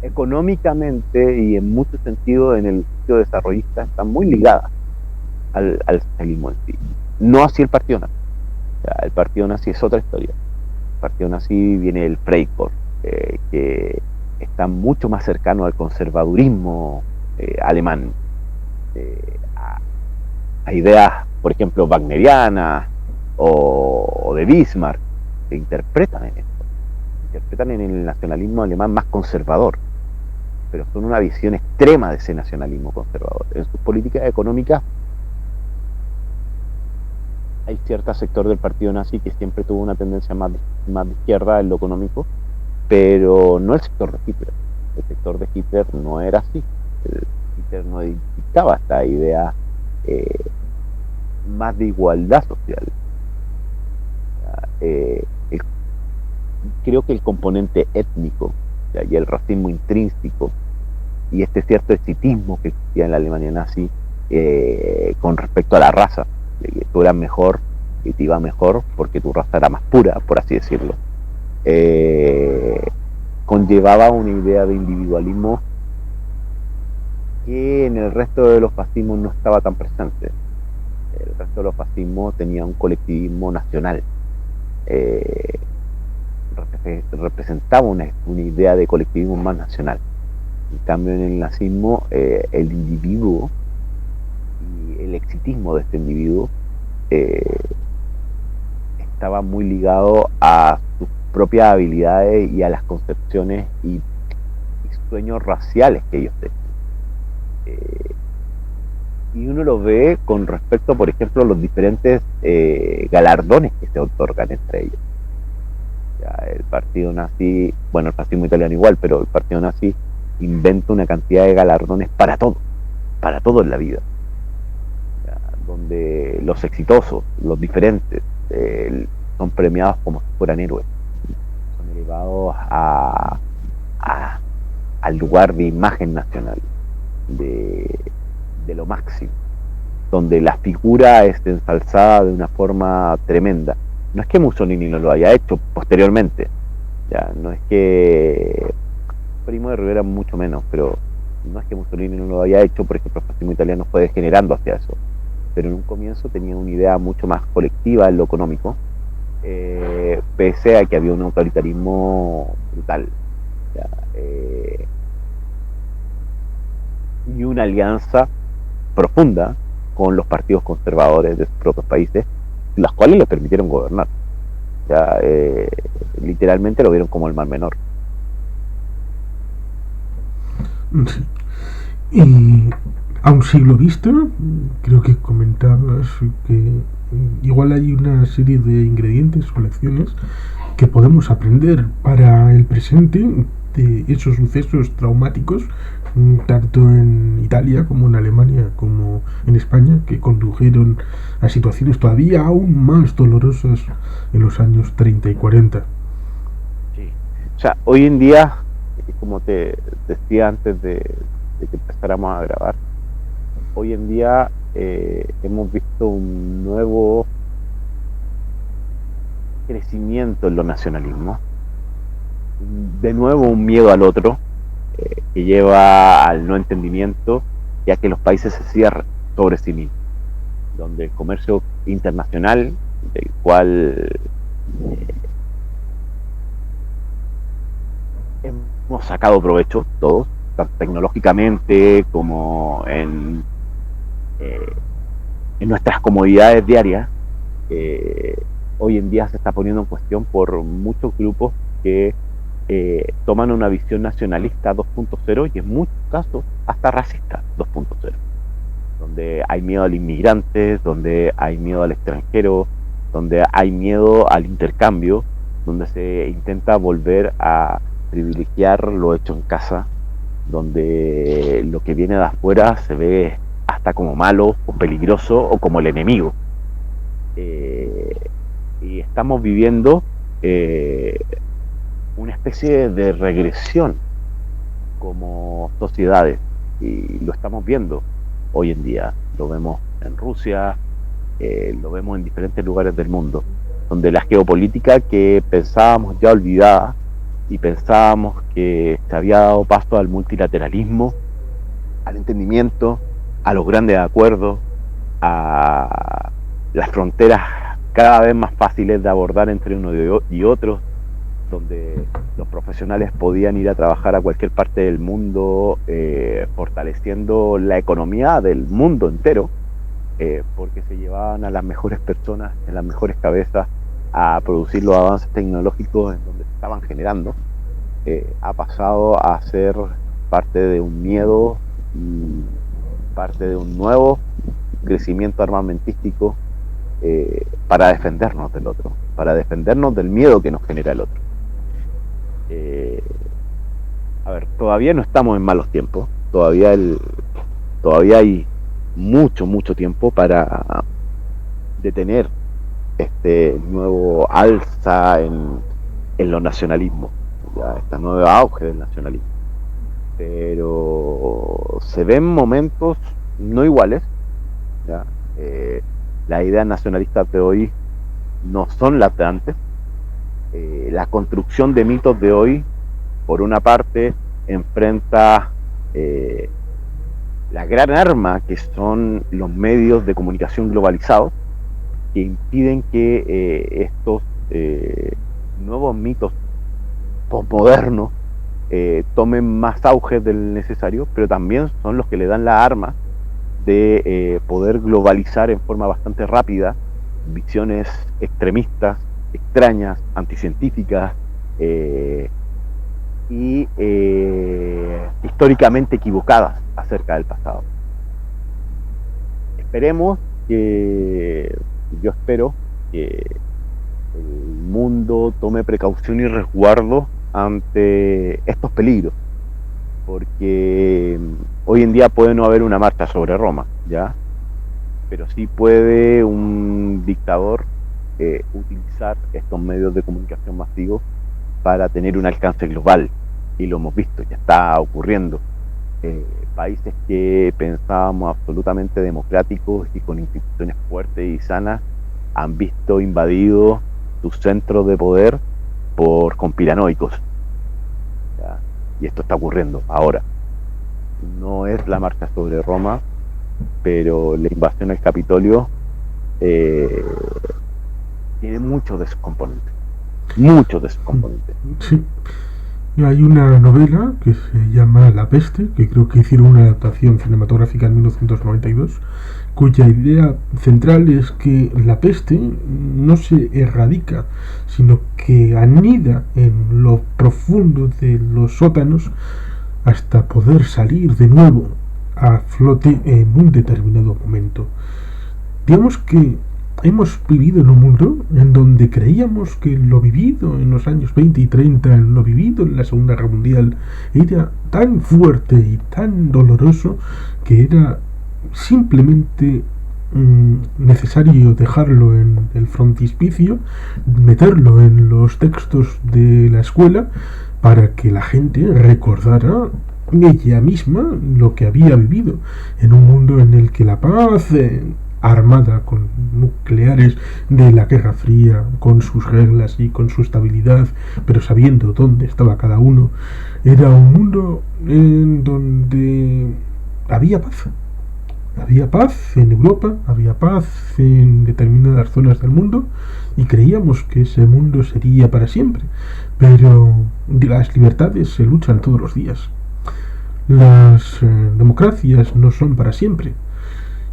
Económicamente y en muchos sentidos en el sitio desarrollista están muy ligadas al socialismo en sí. No así el partido nazi. O sea, el partido nazi es otra historia. El partido nazi viene del Freikorps, que está mucho más cercano al conservadurismo alemán, a ideas, por ejemplo, wagnerianas o de Bismarck, se interpretan en esto, interpretan en el nacionalismo alemán más conservador, pero son una visión extrema de ese nacionalismo conservador. En sus políticas económicas hay cierto sector del partido nazi que siempre tuvo una tendencia más de izquierda en lo económico, pero no el sector de Hitler. El sector de Hitler no era así. Hitler no dictaba esta idea más de igualdad social. Creo que el componente étnico y el racismo intrínseco y este cierto exitismo que existía en la Alemania nazi con respecto a la raza, de que tú eras mejor y te iba mejor porque tu raza era más pura, por así decirlo, conllevaba una idea de individualismo que en el resto de los fascismos no estaba tan presente. El resto de los fascismos tenía un colectivismo nacional, representaba una idea de colectivismo más nacional. En cambio, en el nazismo, el individuo y el exitismo de este individuo estaba muy ligado a sus propias habilidades y a las concepciones y sueños raciales que ellos tenían. Y uno lo ve con respecto, por ejemplo, a los diferentes galardones que se otorgan entre ellos. Ya, el partido nazi, bueno, el fascismo italiano igual, pero el partido nazi inventa una cantidad de galardones para todo en la vida. Ya, donde los exitosos, los diferentes, son premiados como si fueran héroes. Son elevados al lugar de imagen nacional, de lo máximo, donde la figura es ensalzada de una forma tremenda. No es que Mussolini no lo haya hecho posteriormente, ya no es que Primo de Rivera mucho menos, pero no es que Mussolini no lo haya hecho, por ejemplo, el fascismo italiano fue degenerando hacia eso, pero en un comienzo tenía una idea mucho más colectiva en lo económico, pese a que había un autoritarismo brutal. Ya, y una alianza profunda con los partidos conservadores de sus propios países, las cuales les permitieron gobernar. Ya, literalmente lo vieron como el mal menor. Sí. Y a un siglo vista, creo que comentabas que igual hay una serie de ingredientes o lecciones que podemos aprender para el presente de esos sucesos traumáticos, tanto en Italia como en Alemania como en España, que condujeron a situaciones todavía aún más dolorosas en los años 30 y 40. Sí. O sea, hoy en día, como te decía antes de que empezáramos a grabar, hoy en día hemos visto un nuevo crecimiento en los nacionalismos, de nuevo un miedo al otro, que lleva al no entendimiento y a que los países se cierren sobre sí mismos, donde el comercio internacional, del cual hemos sacado provecho todos, tanto tecnológicamente como en nuestras comodidades diarias, hoy en día se está poniendo en cuestión por muchos grupos que toman una visión nacionalista 2.0 y en muchos casos hasta racista 2.0, donde hay miedo al inmigrante, donde hay miedo al extranjero, donde hay miedo al intercambio, donde se intenta volver a privilegiar lo hecho en casa, donde lo que viene de afuera se ve hasta como malo o peligroso o como el enemigo. Y estamos viviendo una especie de regresión como sociedades, y lo estamos viendo hoy en día. Lo vemos en Rusia, lo vemos en diferentes lugares del mundo, donde la geopolítica que pensábamos ya olvidada y pensábamos que se había dado paso al multilateralismo, al entendimiento, a los grandes acuerdos, a las fronteras cada vez más fáciles de abordar entre uno y otro, donde los profesionales podían ir a trabajar a cualquier parte del mundo, fortaleciendo la economía del mundo entero, porque se llevaban a las mejores personas, a las mejores cabezas, a producir los avances tecnológicos en donde se estaban generando. Ha pasado a ser parte de un miedo, parte de un nuevo crecimiento armamentístico, para defendernos del otro, para defendernos del miedo que nos genera el otro. A ver, todavía no estamos en malos tiempos, todavía hay mucho tiempo para detener este nuevo alza en los nacionalismos, ya, este nuevo auge del nacionalismo. Pero se ven momentos no iguales, ¿ya? Las ideas nacionalistas de hoy no son las de antes. La construcción de mitos de hoy, por una parte, enfrenta la gran arma que son los medios de comunicación globalizados, que impiden que estos nuevos mitos postmodernos tomen más auge del necesario, pero también son los que le dan la arma de poder globalizar en forma bastante rápida visiones extremistas, extrañas, anticientíficas, y históricamente equivocadas acerca del pasado. Yo espero que el mundo tome precaución y resguardo ante estos peligros, porque hoy en día puede no haber una marcha sobre Roma, ¿ya? Pero sí puede un dictador utilizar estos medios de comunicación masivos para tener un alcance global, y lo hemos visto, ya está ocurriendo. Países que pensábamos absolutamente democráticos y con instituciones fuertes y sanas han visto invadidos sus centros de poder por conspiranoicos, ¿ya? Y esto está ocurriendo ahora. No es la marcha sobre Roma, pero la invasión al Capitolio tiene muchos de sus componentes. Sí. Hay una novela que se llama La Peste, que creo que hicieron una adaptación cinematográfica en 1992, cuya idea central es que la peste no se erradica, sino que anida en lo profundo de los sótanos hasta poder salir de nuevo a flote en un determinado momento. Digamos que hemos vivido en un mundo en donde creíamos que lo vivido en los años 20 y 30, lo vivido en la Segunda Guerra Mundial, era tan fuerte y tan doloroso que era simplemente necesario dejarlo en el frontispicio, meterlo en los textos de la escuela para que la gente recordara ella misma lo que había vivido en un mundo en el que la paz armada con nucleares de la Guerra Fría, con sus reglas y con su estabilidad, pero sabiendo dónde estaba cada uno, era un mundo en donde había paz. Había paz en Europa, había paz en determinadas zonas del mundo y creíamos que ese mundo sería para siempre. Pero las libertades se luchan todos los días. Las democracias no son para siempre.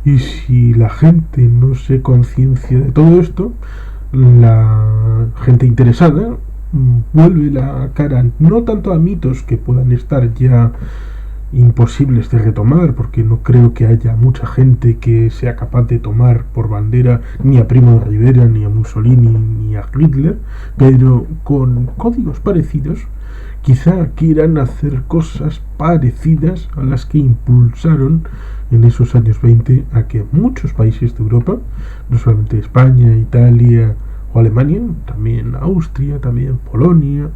Y si la gente no se conciencia de todo esto, la gente interesada vuelve la cara no tanto a mitos que puedan estar ya imposibles de retomar, porque no creo que haya mucha gente que sea capaz de tomar por bandera ni a Primo de Rivera, ni a Mussolini, ni a Hitler, pero con códigos parecidos quizá quieran hacer cosas parecidas a las que impulsaron en esos años 20 a que muchos países de Europa, no solamente España, Italia o Alemania, también Austria, también Polonia,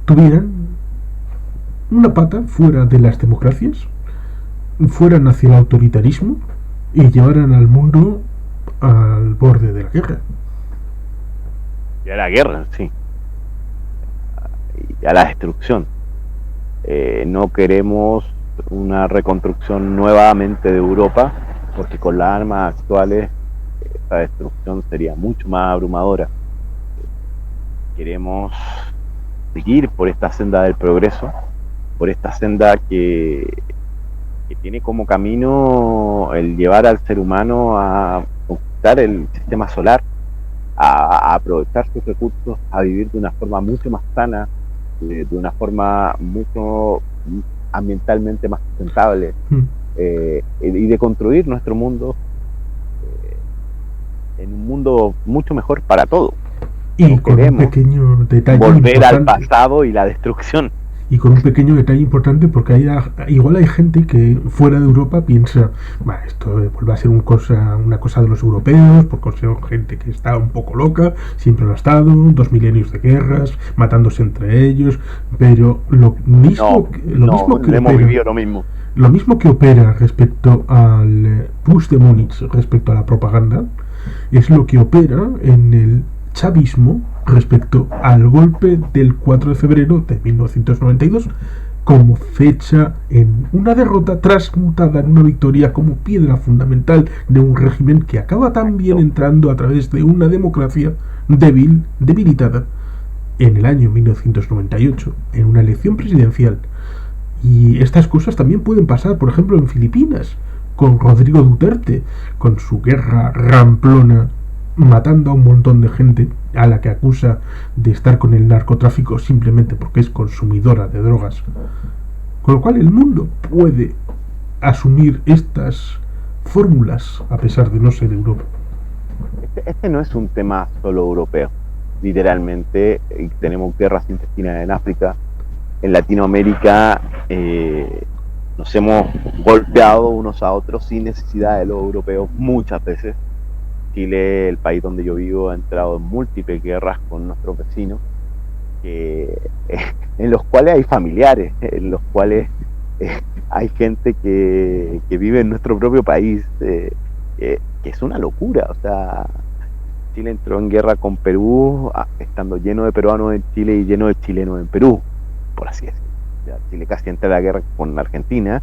tuvieran una pata fuera de las democracias, fueran hacia el autoritarismo y llevaran al mundo al borde de la guerra. Y a la guerra, sí. Y a la destrucción. No queremos una reconstrucción nuevamente de Europa, porque con las armas actuales esta destrucción sería mucho más abrumadora. Queremos seguir por esta senda del progreso, por esta senda que tiene como camino el llevar al ser humano a conquistar el sistema solar, a aprovechar sus recursos, a vivir de una forma mucho más sana, de una forma mucho ambientalmente más sustentable, y de construir nuestro mundo en un mundo mucho mejor para todos. Y no con un pequeño detalle volver importante al pasado y la destrucción. Y con un pequeño detalle importante, porque igual hay gente que fuera de Europa piensa, esto vuelve a ser una cosa de los europeos, porque son gente que está un poco loca, siempre lo ha estado, 2 milenios de guerras, matándose entre ellos, pero lo mismo que opera respecto al Push de Múnich, respecto a la propaganda, es lo que opera en el chavismo respecto al golpe del 4 de febrero de 1992 como fecha en una derrota transmutada en una victoria como piedra fundamental de un régimen que acaba también entrando a través de una democracia debilitada en el año 1998 en una elección presidencial. Y estas cosas también pueden pasar, por ejemplo, en Filipinas con Rodrigo Duterte, con su guerra ramplona, matando a un montón de gente a la que acusa de estar con el narcotráfico simplemente porque es consumidora de drogas. Con lo cual el mundo puede asumir estas fórmulas a pesar de no ser Europa. Este no es un tema solo europeo. Literalmente tenemos guerras intestinas en África, en Latinoamérica nos hemos golpeado unos a otros sin necesidad de los europeos muchas veces. Chile, el país donde yo vivo, ha entrado en múltiples guerras con nuestros vecinos, en los cuales hay familiares, en los cuales hay gente que vive en nuestro propio país, que es una locura. O sea, Chile entró en guerra con Perú, estando lleno de peruanos en Chile y lleno de chilenos en Perú, por así decirlo. Ya, Chile casi entra a la guerra con Argentina,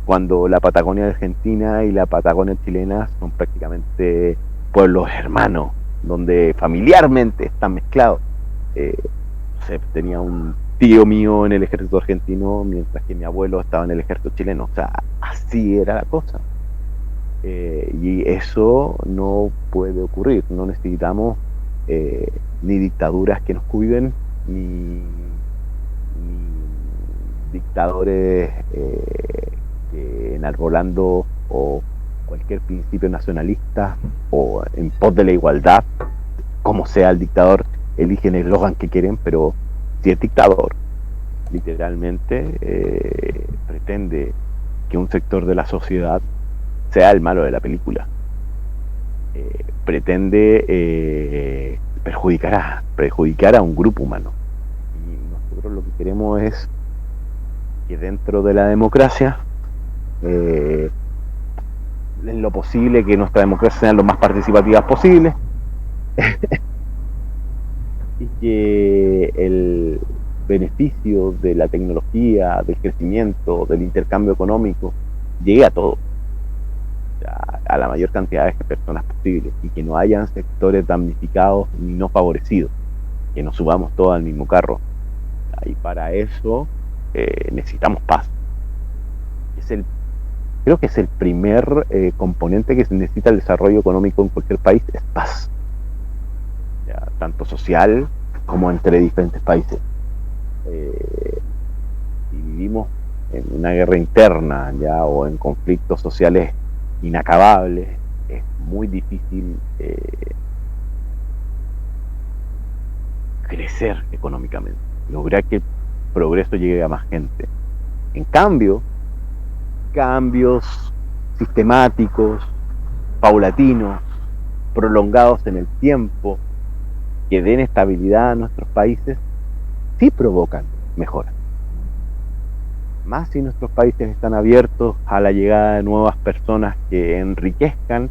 cuando la Patagonia argentina y la Patagonia chilena son prácticamente pueblos hermanos, donde familiarmente están mezclados. sé, tenía un tío mío en el ejército argentino, mientras que mi abuelo estaba en el ejército chileno. O sea, así era la cosa. Y eso no puede ocurrir. No necesitamos ni dictaduras que nos cuiden, ni dictadores que enarbolando o cualquier principio nacionalista o en pos de la igualdad, como sea el dictador, eligen el eslogan que quieren, pero si es dictador, literalmente pretende que un sector de la sociedad sea el malo de la película. Pretende perjudicar a un grupo humano. Y nosotros lo que queremos es que dentro de la democracia, en lo posible, que nuestra democracia sea lo más participativa posible, y que el beneficio de la tecnología, del crecimiento, del intercambio económico, llegue a todos, a la mayor cantidad de personas posible, y que no hayan sectores damnificados ni no favorecidos, que nos subamos todos al mismo carro. Y para eso necesitamos paz. Creo que es el primer componente que se necesita el desarrollo económico en cualquier país, es paz, ya, tanto social como entre diferentes países. Si vivimos en una guerra interna ya o en conflictos sociales inacabables, es muy difícil crecer económicamente, lograr que el progreso llegue a más gente. En cambio, cambios sistemáticos, paulatinos, prolongados en el tiempo, que den estabilidad a nuestros países, sí provocan mejoras. Más si nuestros países están abiertos a la llegada de nuevas personas que enriquezcan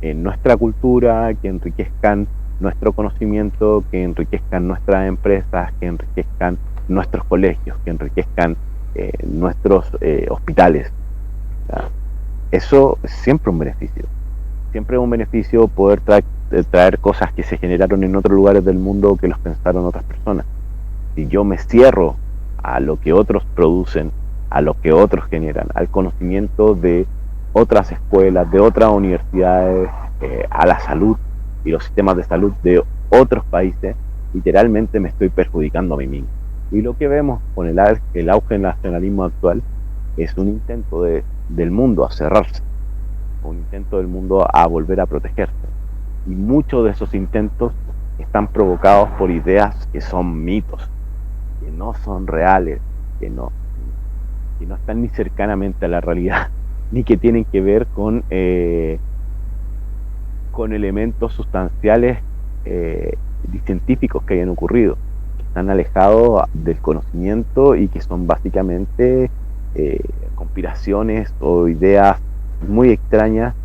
nuestra cultura, que enriquezcan nuestro conocimiento, que enriquezcan nuestras empresas, que enriquezcan nuestros colegios, que enriquezcan nuestros hospitales. ¿Ya? Eso es siempre un beneficio. Siempre es un beneficio poder traer cosas que se generaron en otros lugares del mundo que los pensaron otras personas. Si yo me cierro a lo que otros producen, a lo que otros generan, al conocimiento de otras escuelas, de otras universidades, a la salud y los sistemas de salud de otros países, literalmente me estoy perjudicando a mí mismo. Y lo que vemos con el auge del nacionalismo actual es un intento del mundo a cerrarse, un intento del mundo a volver a protegerse. Y muchos de esos intentos están provocados por ideas que son mitos, que no son reales, que no están ni cercanamente a la realidad, ni que tienen que ver con elementos sustanciales científicos que hayan ocurrido, que están alejados del conocimiento y que son básicamente conspiraciones o ideas muy extrañas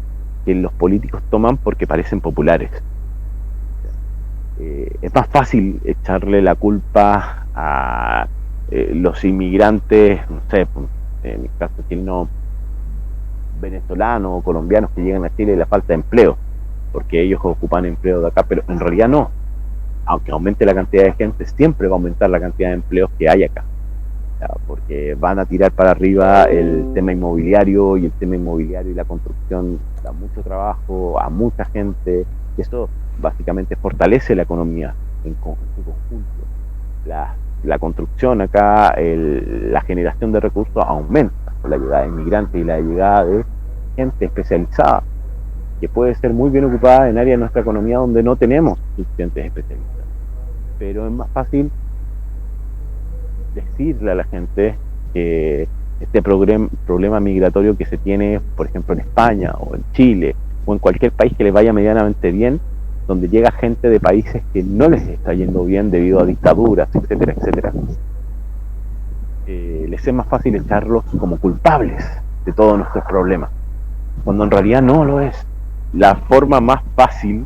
que los políticos toman porque parecen populares. Es más fácil echarle la culpa a los inmigrantes, no sé, en mi caso chileno, venezolanos o colombianos que llegan a Chile y la falta de empleo, porque ellos ocupan empleo de acá, pero en realidad no. Aunque aumente la cantidad de gente, siempre va a aumentar la cantidad de empleos que hay acá, ¿ya? Porque van a tirar para arriba el tema inmobiliario, y el tema inmobiliario y la construcción da mucho trabajo a mucha gente, y eso básicamente fortalece la economía en su conjunto. La construcción acá, la generación de recursos aumenta con la llegada de inmigrantes y la llegada de gente especializada, que puede ser muy bien ocupada en áreas de nuestra economía donde no tenemos suficientes especialistas. Pero es más fácil decirle a la gente que este problema migratorio que se tiene, por ejemplo, en España o en Chile o en cualquier país que les vaya medianamente bien, donde llega gente de países que no les está yendo bien debido a dictaduras, etcétera, etcétera. Les es más fácil echarlos como culpables de todos nuestros problemas, cuando en realidad no lo es. La forma más fácil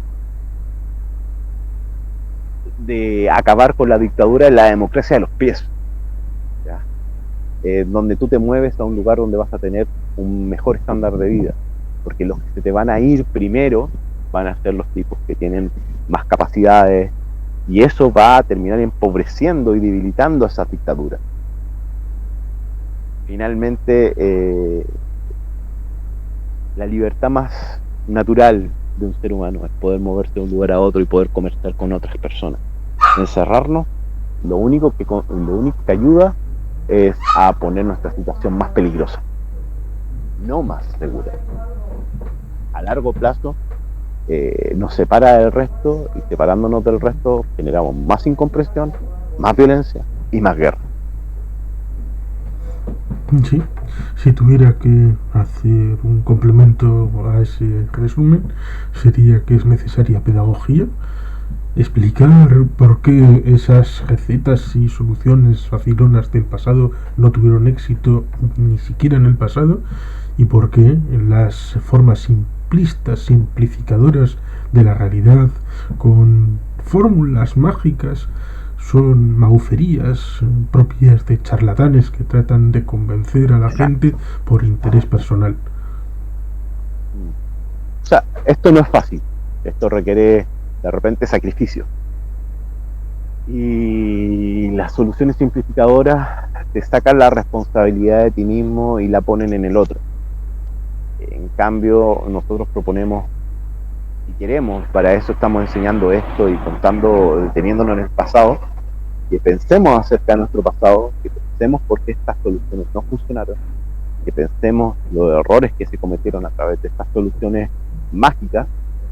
de acabar con la dictadura es la democracia de los pies, ¿ya? Donde tú te mueves a un lugar donde vas a tener un mejor estándar de vida, porque los que se te van a ir primero van a ser los tipos que tienen más capacidades, Y eso va a terminar empobreciendo y debilitando esas dictaduras. Finalmente, la libertad más natural de un ser humano es poder moverse de un lugar a otro y poder conversar con otras personas. Encerrarnos, lo único que ayuda es a poner nuestra situación más peligrosa, no más segura. A largo plazo nos separa del resto, y separándonos del resto generamos más incomprensión, más violencia y más guerra. Sí, si tuviera que hacer un complemento a ese resumen, sería que es necesaria pedagogía, explicar por qué esas recetas y soluciones facilonas del pasado no tuvieron éxito ni siquiera en el pasado, y por qué las formas simplistas, simplificadoras de la realidad, con fórmulas mágicas, son mauferías propias de charlatanes que tratan de convencer a la gente por interés personal. O sea, esto no es fácil, esto requiere de repente sacrificio. Y las soluciones simplificadoras te sacan la responsabilidad de ti mismo y la ponen en el otro. En cambio, nosotros proponemos y queremos, para eso estamos enseñando esto y contando, deteniéndonos en el pasado, que pensemos acerca de nuestro pasado, que pensemos por qué estas soluciones no funcionaron, que pensemos los errores que se cometieron a través de estas soluciones mágicas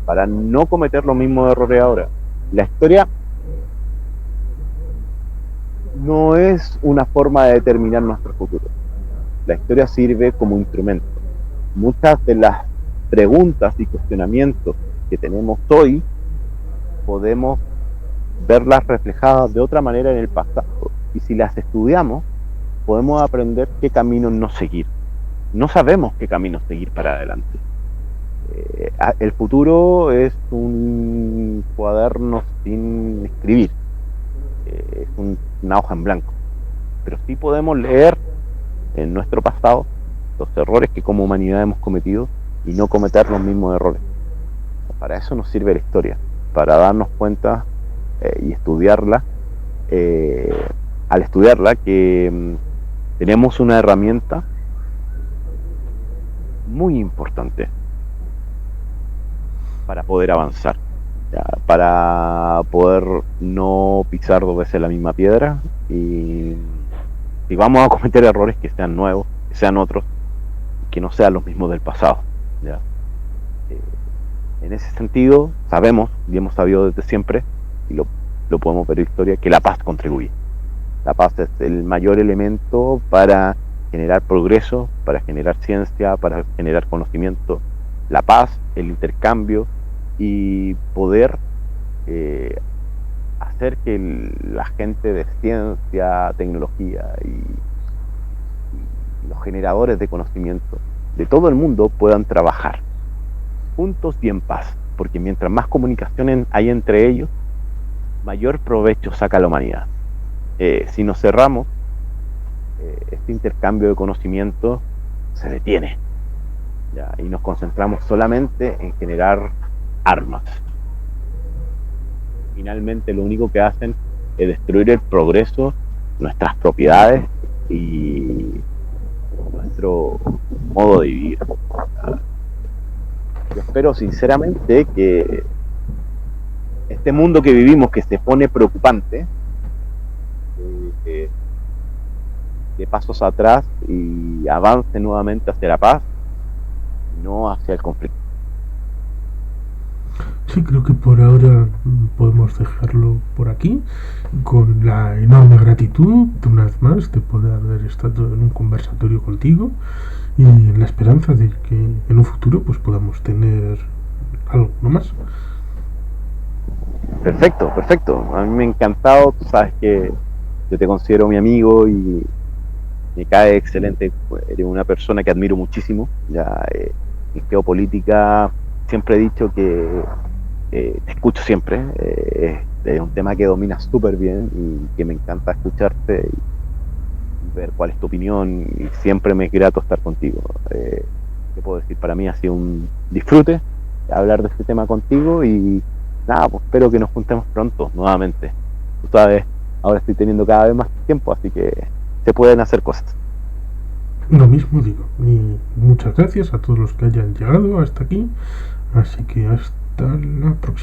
para no cometer los mismos errores ahora. La historia no es una forma de determinar nuestro futuro. La historia sirve como instrumento. Muchas de las preguntas y cuestionamientos que tenemos hoy podemos verlas reflejadas de otra manera en el pasado. Y si las estudiamos, podemos aprender qué camino no seguir. No sabemos qué camino seguir para adelante. El futuro es un cuaderno sin escribir. Es una hoja en blanco. Pero sí podemos leer en nuestro pasado los errores que como humanidad hemos cometido y no cometer los mismos errores. Para eso nos sirve la historia, para darnos cuenta y estudiarla, al estudiarla, que tenemos una herramienta muy importante para poder avanzar, ¿ya? Para poder no pisar dos veces la misma piedra, y si vamos a cometer errores, que sean nuevos, que sean otros, que no sean los mismos del pasado, ¿ya? En ese sentido, sabemos y hemos sabido desde siempre, y lo podemos ver en la historia, que la paz contribuye. La paz es el mayor elemento para generar progreso, para generar ciencia, para generar conocimiento. La paz, el intercambio y poder hacer que la gente de ciencia, tecnología y los generadores de conocimiento de todo el mundo puedan trabajar juntos y en paz, porque mientras más comunicación hay entre ellos, mayor provecho saca la humanidad. Si nos cerramos, este intercambio de conocimiento se detiene, ¿ya? Y nos concentramos solamente en generar armas. Finalmente lo único que hacen es destruir el progreso, nuestras propiedades y nuestro modo de vivir. Yo espero sinceramente que este mundo que vivimos, que se pone preocupante, de pasos atrás y avance nuevamente hacia la paz, no hacia el conflicto. Sí, creo que por ahora podemos dejarlo por aquí, con la enorme gratitud, una vez más, de poder haber estado en un conversatorio contigo, y en la esperanza de que en un futuro pues podamos tener algo más. Perfecto, perfecto. A mí me ha encantado. Tú sabes que yo te considero mi amigo y me cae excelente. Eres una persona que admiro muchísimo. Ya en geopolítica siempre he dicho que te escucho siempre. Es un tema que dominas súper bien y que me encanta escucharte y ver cuál es tu opinión. Y siempre me es grato estar contigo. ¿Qué puedo decir? Para mí ha sido un disfrute hablar de este tema contigo, y nada, pues espero que nos juntemos pronto nuevamente. Tú sabes, ahora estoy teniendo cada vez más tiempo, así que se pueden hacer cosas. Lo mismo digo. Y muchas gracias a todos los que hayan llegado hasta aquí. Así que hasta la próxima.